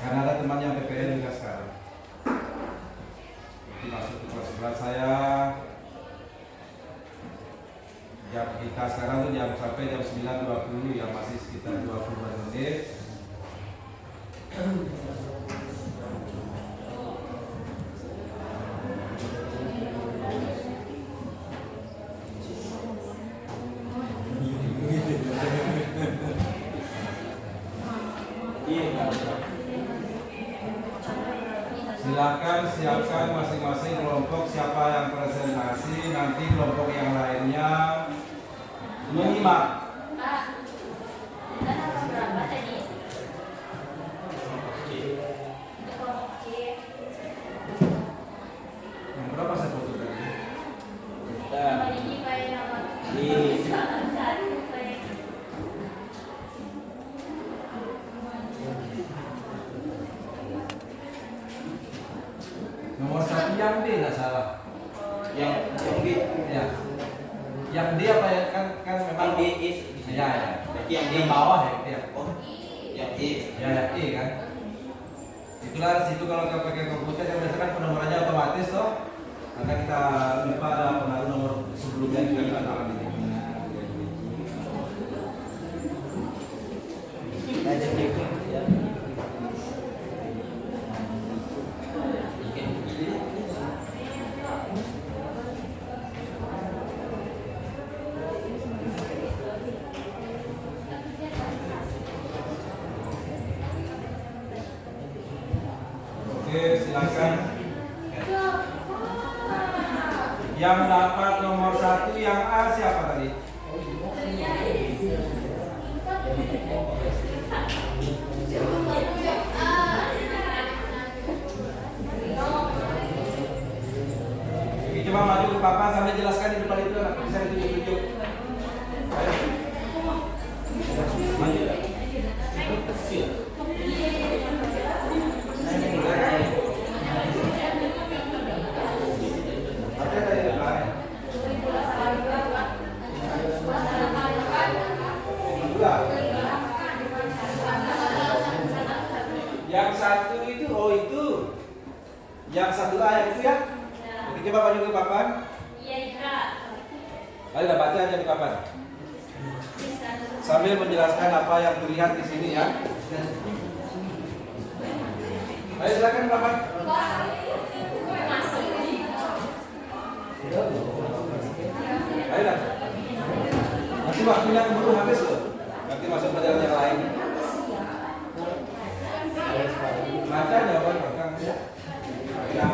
[SPEAKER 1] Karena ada teman yang PPN juga sekarang. Jadi masuk ke kelas sebelah saya. Jam kita sekarang tuh jam sampai jam 9.20 ya, masih sekitar 20 menit. Silakan siapkan masing-masing kelompok siapa yang presentasi, nanti kelompok yang lainnya menyimak. Yang berapa saya foto tadi? Nomor 1 yang D nggak salah.
[SPEAKER 3] Yang B.
[SPEAKER 1] Ya. Yang D apa ya, kan memang
[SPEAKER 3] D is
[SPEAKER 1] ya, ya.
[SPEAKER 3] Berarti yang D
[SPEAKER 1] Di bawah ya, ya.
[SPEAKER 3] Oh, yang E.
[SPEAKER 1] Ya, ya, E kan. Itulah situ kalau kita pakai komputer yang biasa kan penomorannya otomatis toh. Maka kita lupa ada pengaruh nomor sebelumnya juga kita tahu di sini.
[SPEAKER 2] Ada gitu ya.
[SPEAKER 1] Oke, silakan. Yang dapat nomor 1 yang A siapa tadi? Oke, coba maju ke papa sampai jelaskan di depan itu anak bisa ditunjuk-tunjuk. Ayo. Maju. Yang satu itu, oh itu. Yang satu A yang itu ya. Oke, coba maju ke papan.
[SPEAKER 4] Iya, Kak.
[SPEAKER 1] Ayo udah baca aja di papan. Sambil menjelaskan apa yang terlihat di sini ya. Ayo silakan papan. Ayo dah. Nanti waktunya keburu habis loh. Nanti masuk pelajaran yang lain. Baca jawaban belakang ya. Ya.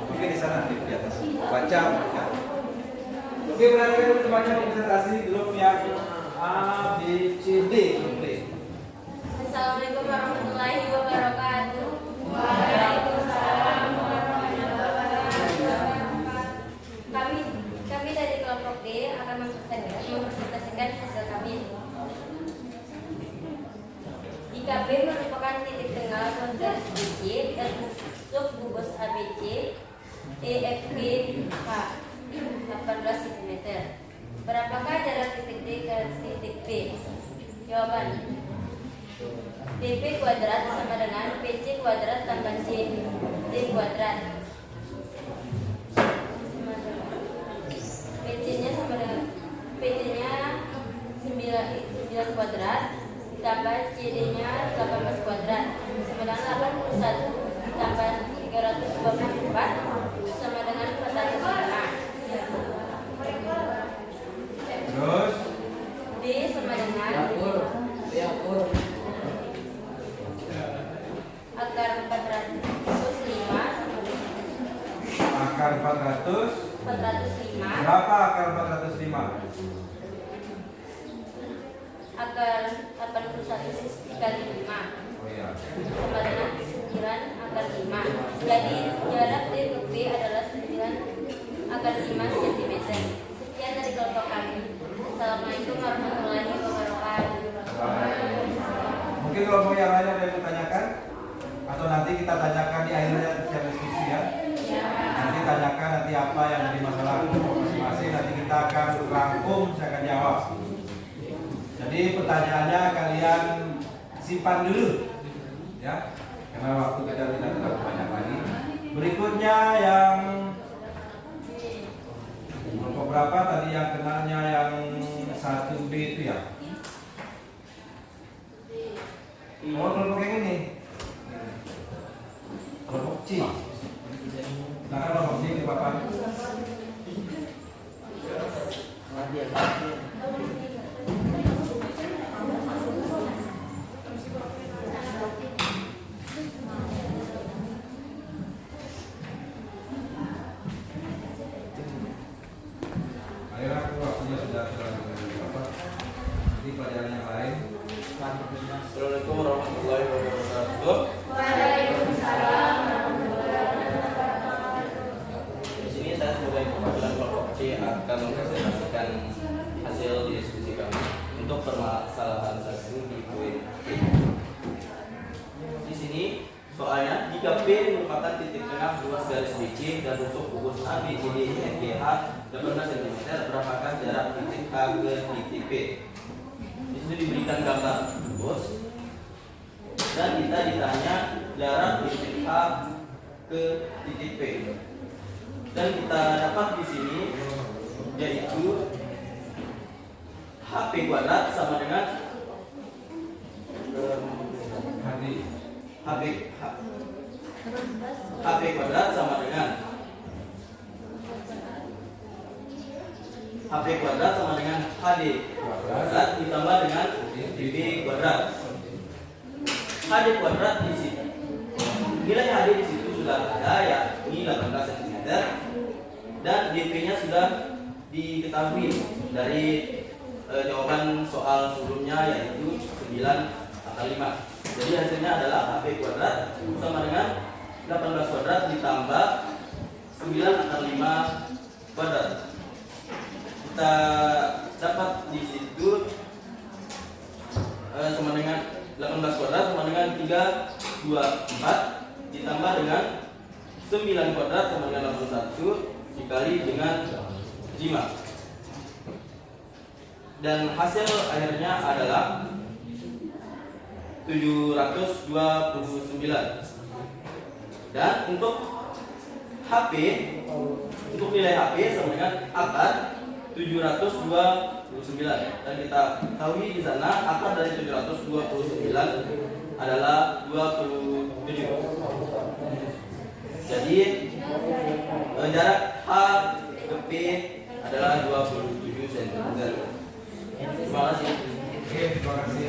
[SPEAKER 1] Oke, di sana di atas. Baca. Ya. Oke, berarti dulu temannya presentasi grup yang A, B, C, D.
[SPEAKER 4] Assalamualaikum warahmatullahi wabarakatuh. Waalaikumsalam warahmatullahi wabarakatuh. Kami dari kelompok D akan mempresentasikan hasil kami. Jika B merupakan titik tengah ruas garis BC dan subgugus ABC, EFG H 18 cm. Berapakah jarak titik D ke titik B? Jawaban: DP kuadrat sama dengan PC kuadrat tambah CD kuadrat. PC-nya sama dengan PC-nya 9 kuadrat tambah CD-nya 18 kuadrat sama dengan 81 tambah 324 sama dengan 405.
[SPEAKER 1] Terus
[SPEAKER 4] D sama dengan akar 405 sama dengan
[SPEAKER 1] akar 400.
[SPEAKER 4] 405.
[SPEAKER 1] Berapa akar 405?
[SPEAKER 4] Akar 81 dikali 5
[SPEAKER 1] Oh iya.
[SPEAKER 4] sama dengan 9 akar 5. Jadi jarak D ke B adalah 9 akar 5 cm. Sekian dari kelompok kami. Assalamualaikum warahmatullahi wabarakatuh.
[SPEAKER 1] Mungkin kelompok yang lain ada yang ditanyakan? Atau nanti kita tanyakan di akhirnya secara diskusi ya. Nanti tanyakan nanti apa yang jadi masalah masing-masing. Nanti kita akan rangkum, saya akan jawab. Jadi pertanyaannya kalian simpan dulu, ya, karena waktu kita tidak terlalu banyak lagi. Berikutnya yang kelompok berapa tadi yang kenanya yang 1B itu ya? Oh, kelompok yang ini. Kelompok C. Silakan kelompok C di papan. Ayolah, waktunya sudah terlalu apa? Di pelajaran yang lain.
[SPEAKER 3] Assalamualaikum warahmatullahi wabarakatuh. Di sini saya sebagai perwakilan kelompok C akan mempresentasikan hasil diskusi kami untuk permasalahan 1 di poin B. Di sini soalnya jika B merupakan titik tengah ruas garis BC dan rusuk kubus ABCD EFGH 18 cm, berapakah jarak titik A ke titik B? Di sini diberikan gambar kubus dan kita ditanya jarak titik A ke titik B. Dan kita dapat di sini yaitu HP kuadrat sama dengan HP kuadrat sama dengan HP kuadrat sama dengan HD kuadrat ditambah dengan DB kuadrat. HD kuadrat di sini nilai HD di situ sudah ada, yakni 18 cm, dan DP-nya sudah diketahui dari jawaban soal sebelumnya, yaitu 9 akar 5. Jadi hasilnya adalah HP kuadrat sama dengan 18 kuadrat ditambah 9 akar 5 kuadrat. Kita dapat di situ sama dengan 18 kuadrat sama dengan 324 ditambah dengan 9 kuadrat sama dengan 81 dikali dengan 5. Dan hasil akhirnya adalah 729. Dan untuk HP, untuk nilai HP sama dengan akar 729. Dan kita ketahui di sana akar dari 729 adalah 27. Jadi jarak H ke P adalah 27 cm. Terima kasih.
[SPEAKER 1] Oke, terima kasih.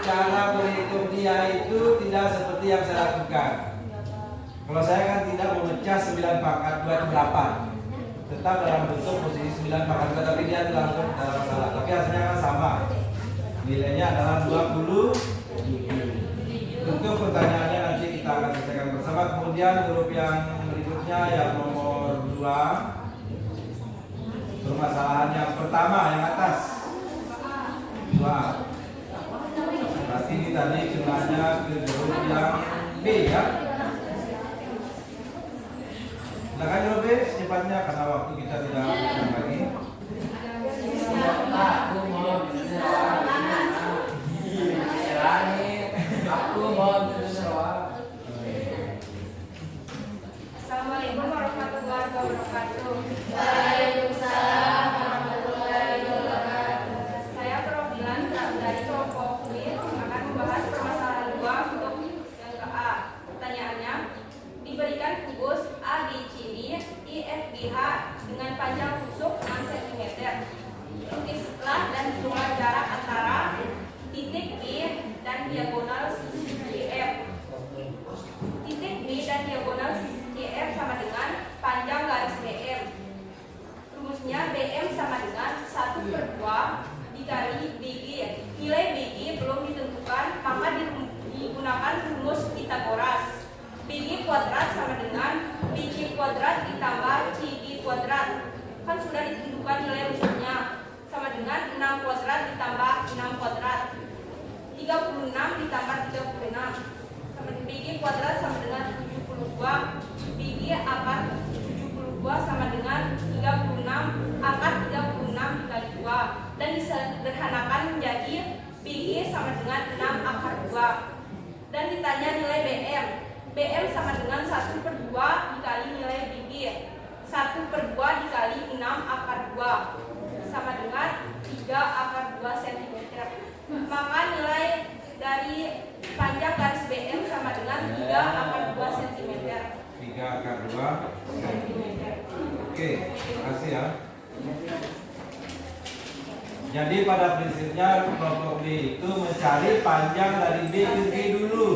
[SPEAKER 1] Cara berhitung dia itu tidak seperti yang saya lakukan. Kalau saya kan tidak memecah 9 pangkat 2 itu 8. Tetap dalam bentuk posisi 9 pangkat 2, tapi dia dilakukan dalam masalah. Tapi hasilnya kan sama. Nilainya adalah 20. Untuk pertanyaannya nanti kita akan selesaikan bersama. Kemudian huruf yang berikutnya yang nomor 2. Permasalahan yang pertama yang atas 2. Berarti ini tadi cenanya ke huruf yang B ya. Silakan huruf B secepatnya karena waktu kita tidak banyak lagi.
[SPEAKER 5] Assalamualaikum warahmatullahi wabarakatuh.
[SPEAKER 4] Waalaikumsalam warahmatullahi wabarakatuh.
[SPEAKER 5] Saya Profilan dari kelompok kuis akan membahas permasalahan 2 untuk yang ke A. Pertanyaannya, diberikan kubus ABCD IFGH dengan panjang tusuk 6 cm. Lukislah dan hitunglah jarak antara titik B dan diagonal sisi CF. Titik B dan diagonal sisi CF sama dengan panjang garis BM. Rumusnya BM sama dengan 1/2 dikali BG. Nilai BG belum ditentukan, maka digunakan rumus Pythagoras. BG kuadrat sama dengan BC kuadrat ditambah CG kuadrat. Kan sudah ditentukan nilai rumusnya, sama dengan 6 kuadrat ditambah 6 kuadrat. 36 ditambah 36 sama dengan BG kuadrat sama dengan 72. BG akar 72 sama dengan 36 akar 36 dikali 2, dan disederhanakan menjadi BG sama dengan 6 akar 2. Dan ditanya nilai BM. BM sama dengan 1/2 dikali nilai BG. 1/2 dikali 6 akar 2 sama dengan 3 akar 2 cm. Maka nilai dari panjang garis BM sama dengan 3 akar 2 cm.
[SPEAKER 1] 3 akar 2 cm. Oke, terima kasih ya. Jadi pada prinsipnya kelompok B itu mencari panjang dari B ke G dulu.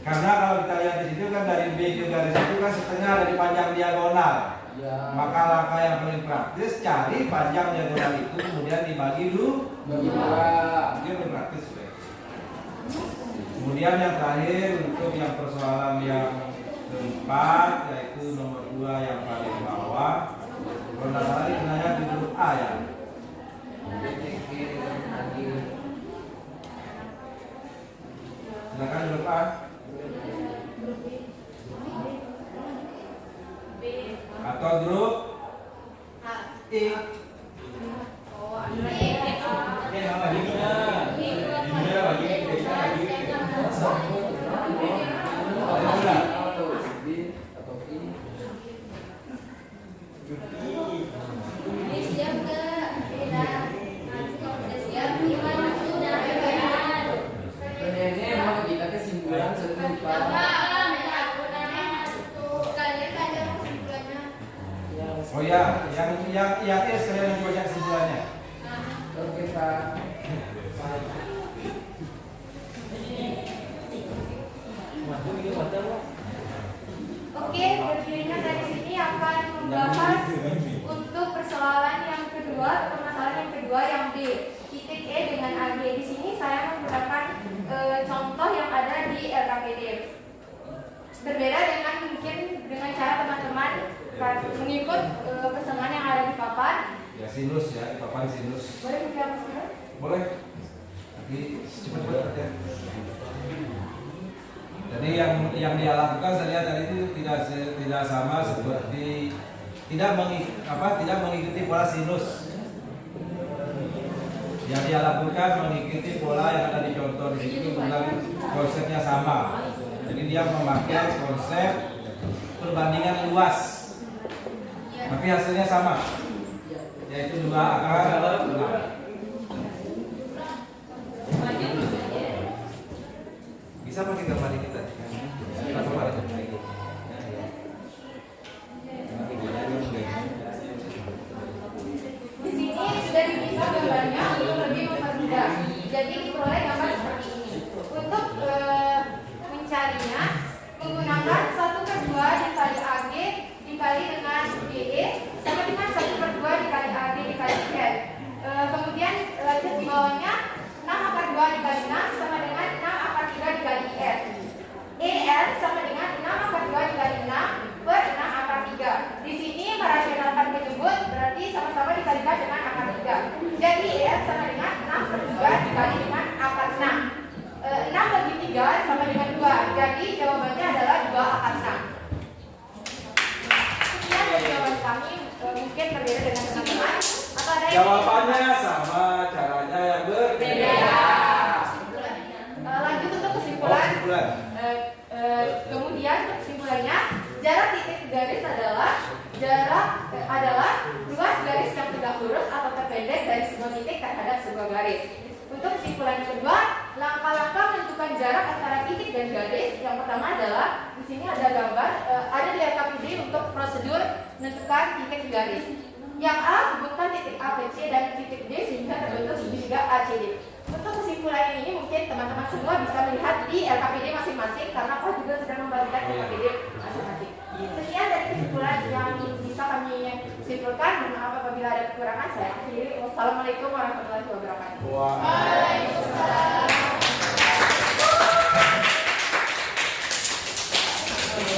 [SPEAKER 1] Karena kalau kita lihat di situ kan dari B ke garis itu kan setengah dari panjang diagonal.
[SPEAKER 2] Ya.
[SPEAKER 1] Maka langkah yang paling praktis cari panjang diagonal itu kemudian dibagi dulu. Dia paling praktis. Kemudian yang terakhir untuk yang persoalan yang keempat yaitu nomor 2 yang paling bawah. Kalau tidak salah ini sebenarnya di huruf A ya. Silakan huruf A. Atau huruf I. Oh ya, yang S kalian membaca kesimpulannya.
[SPEAKER 2] Oke Pak.
[SPEAKER 3] Waduh, ini
[SPEAKER 5] di LKPD. Berbeda dengan mungkin dengan cara teman-teman mengikut pesanan yang ada di papan.
[SPEAKER 1] Ya sinus ya, di papan sinus.
[SPEAKER 5] Boleh buka masker?
[SPEAKER 1] Boleh. Tapi cepat-cepat ya. Jadi yang dia lakukan saya lihat tadi itu tidak sama seperti tidak mengikuti pola sinus. Yang dia lakukan mengikuti pola yang ada di contoh di situ, bilang konsepnya sama. Jadi dia memakai konsep perbandingan luas, tapi hasilnya sama, yaitu 2 akar 6. Bisa pakai gambar ini kita.
[SPEAKER 5] Di sini sudah dipisah gambarnya untuk lebih mempermudah. Jadi diperoleh gambar seperti ini. Untuk mencarinya menggunakan 1/2 dikali AG dikali dengan DE sama dengan 1/2 dikali AG dikali N. Kemudian lanjut di bawahnya 6/2 dikali 6 sama dengan 6/3 dikali N. EN sama dengan 6/2 dikali 6 per 6/3. Di sini merasionalkan penyebut berarti sama-sama dikalikan dengan akar 3. Jadi EN sama dengan 6/3 dikali dengan akar 6. 6 bagi 3 sama dengan 2. Jadi jawabannya adalah 2/6. Sekian dari jawaban kami, mungkin berbeda dengan teman-teman. Atau ada yang
[SPEAKER 1] Jawabannya sama, caranya yang berbeda.
[SPEAKER 5] lanjut untuk kesimpulan.
[SPEAKER 1] Kesimpulan.
[SPEAKER 5] Kemudian untuk kesimpulannya, jarak titik garis adalah luas garis yang tegak lurus atau terpendek dari sebuah titik terhadap sebuah garis. Untuk kesimpulan kedua, langkah-langkah menentukan jarak antara titik dan garis. Yang pertama adalah di sini ada gambar, ada di LKPD untuk prosedur menentukan titik garis. Yang A, hubungkan titik A ke C dan titik D sehingga terbentuk segitiga ACD. Untuk kesimpulan ini mungkin teman-teman semua bisa melihat di LKPD masing-masing karena Pak juga sedang membagikan LKPD masing-masing. Sekian dari kesimpulan yang bisa kami simpulkan. Mohon maaf apabila ada kekurangan. Saya akhiri. Wassalamualaikum warahmatullahi wabarakatuh.
[SPEAKER 1] Waalaikumsalam.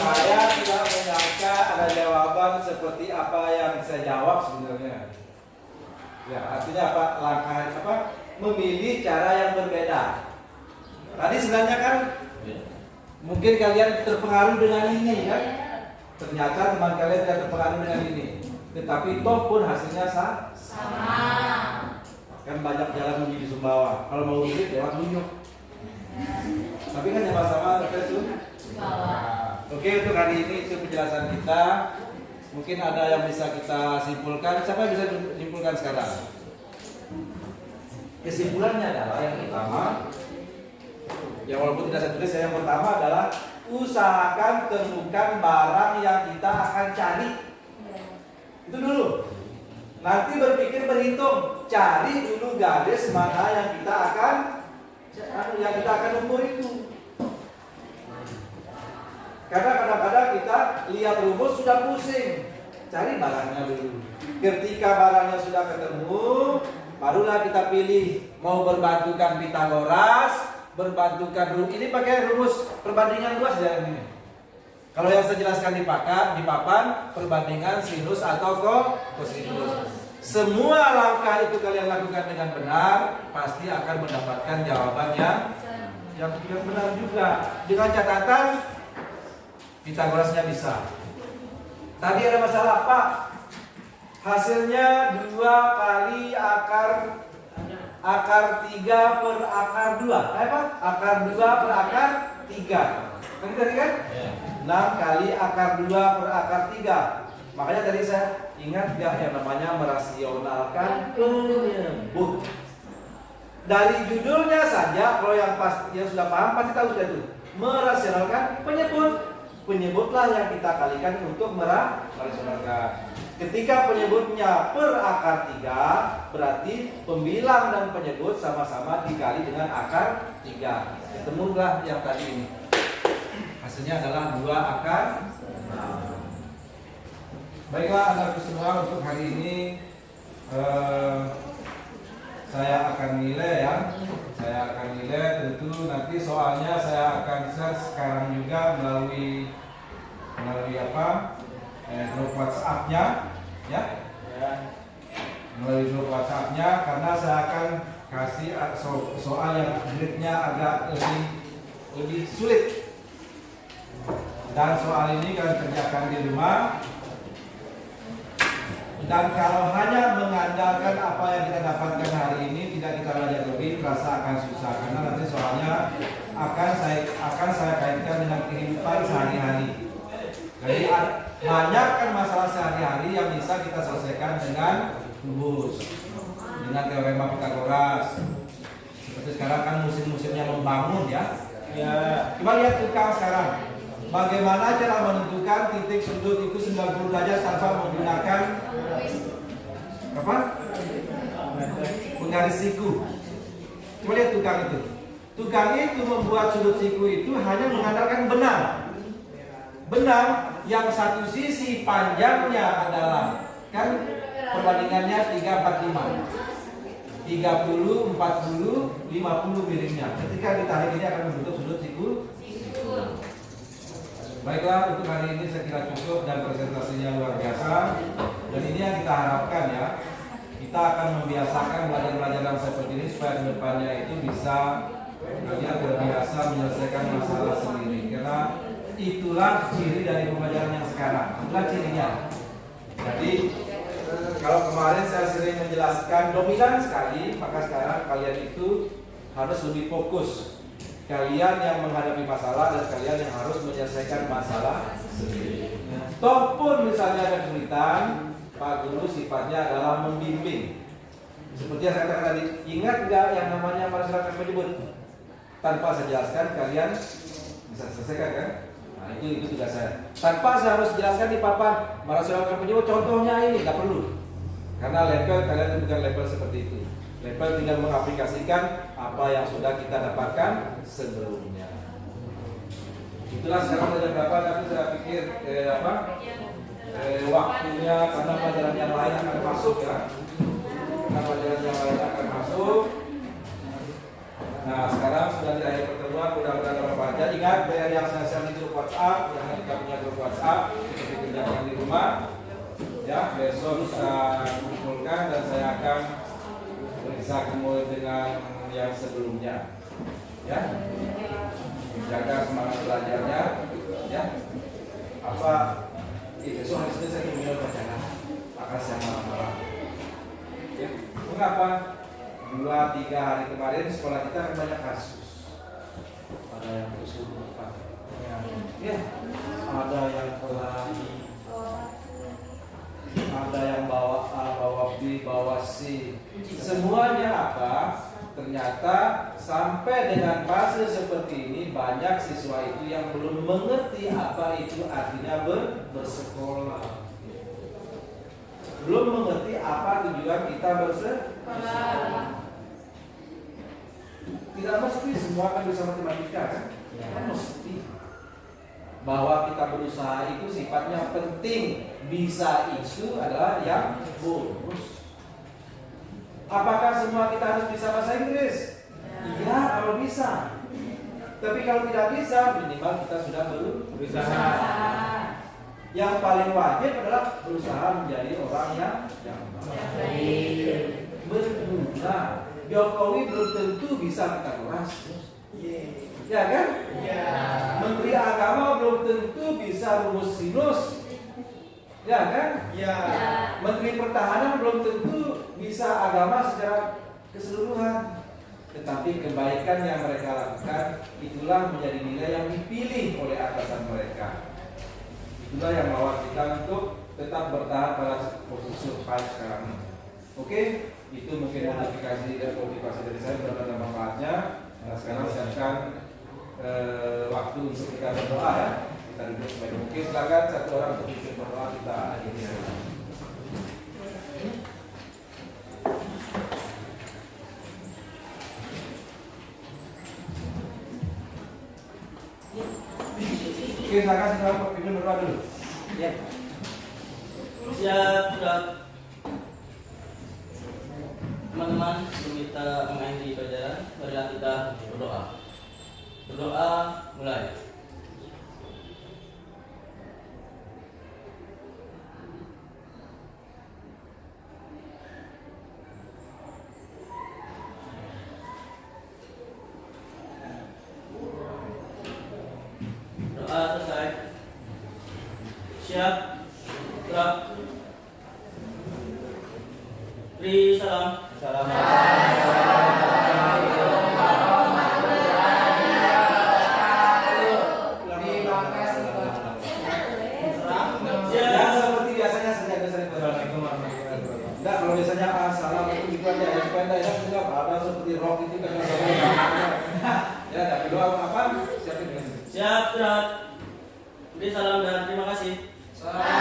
[SPEAKER 1] Saya tidak menyangka ada jawaban seperti apa yang saya jawab sebenarnya. Ya, artinya apa? Langkah memilih cara yang berbeda. Tadi sebenarnya kan mungkin kalian terpengaruh dengan ini kan? Ternyata teman kalian tidak terpengaruh dengan ini. Tetapi toh pun hasilnya sama. Kan banyak jalan menuju di Sumbawa. Kalau mau urut lewat Lunyuk. Tapi kan yang sama kita Sumbawa. Oke, untuk hari ini itu penjelasan kita. Mungkin ada yang bisa kita simpulkan. Siapa yang bisa simpulkan sekarang? Kesimpulannya adalah yang pertama, ya walaupun tidak saya tulis, yang pertama adalah usahakan temukan barang yang kita akan cari. Itu dulu. Nanti berpikir berhitung, cari dulu garis mana yang kita akan ukur itu. Karena kadang-kadang kita lihat rumus sudah pusing, cari barangnya dulu. Ketika barangnya sudah ketemu, barulah kita pilih mau berbantukan Pitagoras, berbantukan ini pakai rumus perbandingan luas ya ini. Kalau yang saya jelaskan di papan perbandingan sinus atau kosinus. Semua langkah itu kalian lakukan dengan benar, pasti akan mendapatkan jawaban yang benar juga. Dengan catatan Pitagorasnya bisa. Tadi ada masalah Pak. Hasilnya 2 kali akar 3 per akar 2. Akar 2 per akar 3. Tadi kan? 6 kali akar 2 per akar 3. Makanya tadi saya ingat gak yang namanya merasionalkan penyebut. Dari judulnya saja, kalau yang sudah paham pasti tahu sudah itu. Merasionalkan penyebut. Penyebutlah yang kita kalikan untuk merasionalkan. Ketika penyebutnya per akar 3, berarti pembilang dan penyebut sama-sama dikali dengan akar 3. Ketemulah yang tadi ini. Hasilnya adalah 2 akar 6. Baiklah anakku semua, untuk hari ini saya akan nilai ya. Saya akan delete, tentu nanti soalnya saya akan share sekarang juga melalui grup WhatsApp-nya, ya. Melalui grup WhatsApp-nya, karena saya akan kasih soal yang gridnya agak lebih sulit. Dan soal ini kalian kerjakan di rumah. Dan kalau hanya mengandalkan apa yang kita dapatkan hari ini, tidak kita belajar lebih, rasa akan susah. Karena nanti soalnya akan saya kaitkan dengan kehidupan sehari-hari. Jadi banyak kan masalah sehari-hari yang bisa kita selesaikan dengan rumus, dengan teorema Pythagoras. Seperti sekarang kan musim-musimnya membangun, ya. Coba lihat tukang sekarang. Bagaimana cara menentukan titik sudut itu 90 derajat tanpa menggunakan apa? Penggaris siku. Coba lihat tukang itu. Tukang itu membuat sudut siku itu hanya mengandalkan benang. Benang yang satu sisi panjangnya adalah kan perbandingannya 3/4/5. 30, 40, 50 miringnya. Ketika ditarik ini akan membentuk sudut siku. Baiklah, untuk hari ini saya kira cukup dan presentasinya luar biasa. Dan ini yang kita harapkan, ya. Kita akan membiasakan belajar-belajar seperti ini supaya kedepannya itu bisa kalian terbiasa menyelesaikan masalah sendiri. Karena itulah ciri dari pembelajaran yang sekarang. Itulah cirinya. Jadi kalau kemarin saya sering menjelaskan dominan sekali, maka sekarang kalian itu harus lebih fokus. Kalian yang menghadapi masalah dan kalian yang harus menyelesaikan masalah sendiri. Toh pun misalnya ada kesulitan, Pak Guru sifatnya adalah membimbing. Seperti yang saya katakan tadi, ingat nggak yang namanya masyarakat menyebut? Tanpa saya jelaskan, kalian bisa selesaikan kan? Nah itu tugas saya. Tanpa saya harus jelaskan di papan, masyarakat menyebut contohnya ini, nggak perlu. Karena level kalian itu bukan level seperti itu. Level tinggal mengaplikasikan apa yang sudah kita dapatkan sebelumnya. Itulah sekarang belajar berapa, tapi saya pikir waktunya karena pelajaran yang lain akan masuk, ya. Karena pelajaran yang lain akan masuk. Nah sekarang sudah di akhir pertemuan, mudah-mudahan bermanfaat. Ingat PR yang saya share di grup WhatsApp, yang kita punya grup WhatsApp, seperti kerjaan di rumah. Ya besok bisa kumpulkan dan saya akan bisa kembali dengan yang sebelumnya, ya. Jaga semangat belajarnya, ya. Besok hari Senin saya ingin bacaan akan saya malam-malam. Ya. Mengapa? 2-3 hari kemarin sekolah kita kan banyak kasus. Ada yang kesurupan, ya. Ada yang kelahi, ada yang bawa B, bawa C. Semuanya apa? Ternyata sampai dengan fase seperti ini banyak siswa itu yang belum mengerti apa itu artinya bersekolah. Belum mengerti apa tujuan kita bersekolah. Tidak mesti semua kan bisa matematika, kan? Kan mesti. Bahwa kita berusaha itu sifatnya penting. Bisa itu adalah yang bonus. Apakah semua kita harus bisa bahasa Inggris? Iya, kalau bisa. Tapi kalau tidak bisa, minimal kita sudah berusaha. Yang paling wajib adalah berusaha menjadi orang yang baik. Berguna. Jokowi belum tentu bisa Pythagoras. Ya kan? Ya. Menteri Agama belum tentu bisa rumus sinus. Ya kan? Ya. Menteri Pertahanan belum tentu bisa agama secara keseluruhan. Tetapi kebaikan yang mereka lakukan itulah menjadi nilai yang dipilih oleh atasan mereka. Itulah yang membawa kita untuk tetap bertahan pada posisi survive sekarang ini. Oke? Itu mungkin motivasi dari saya, berapa manfaatnya. Nah, sekarang siapkan waktu untuk kita berdoa, ya. Kita duduk sebaik mungkin. Silakan satu orang untuk ikut berdoa, kita akhiri. Oke, silakan sekarang pimpin berdoa dulu. Ya.
[SPEAKER 3] Siap, sudah. Teman-teman, sebelum kita mengakhiri pelajaran, marilah kita berdoa. Berdoa mulai. Doa selesai. Siap. Gerak. Beri salam.
[SPEAKER 2] Terima kasih Pak.
[SPEAKER 1] Yang seperti biasanya saja Assalamualaikum warahmatullahi wabarakatuh. Enggak, kalau biasanya assalamualaikum gitu aja ya, sepeda ya, enggak ada seperti rock itu kan. Ya, tapi doa apa? Siapin.
[SPEAKER 3] Siap, gerak. Beri salam dan terima kasih.
[SPEAKER 2] Salam.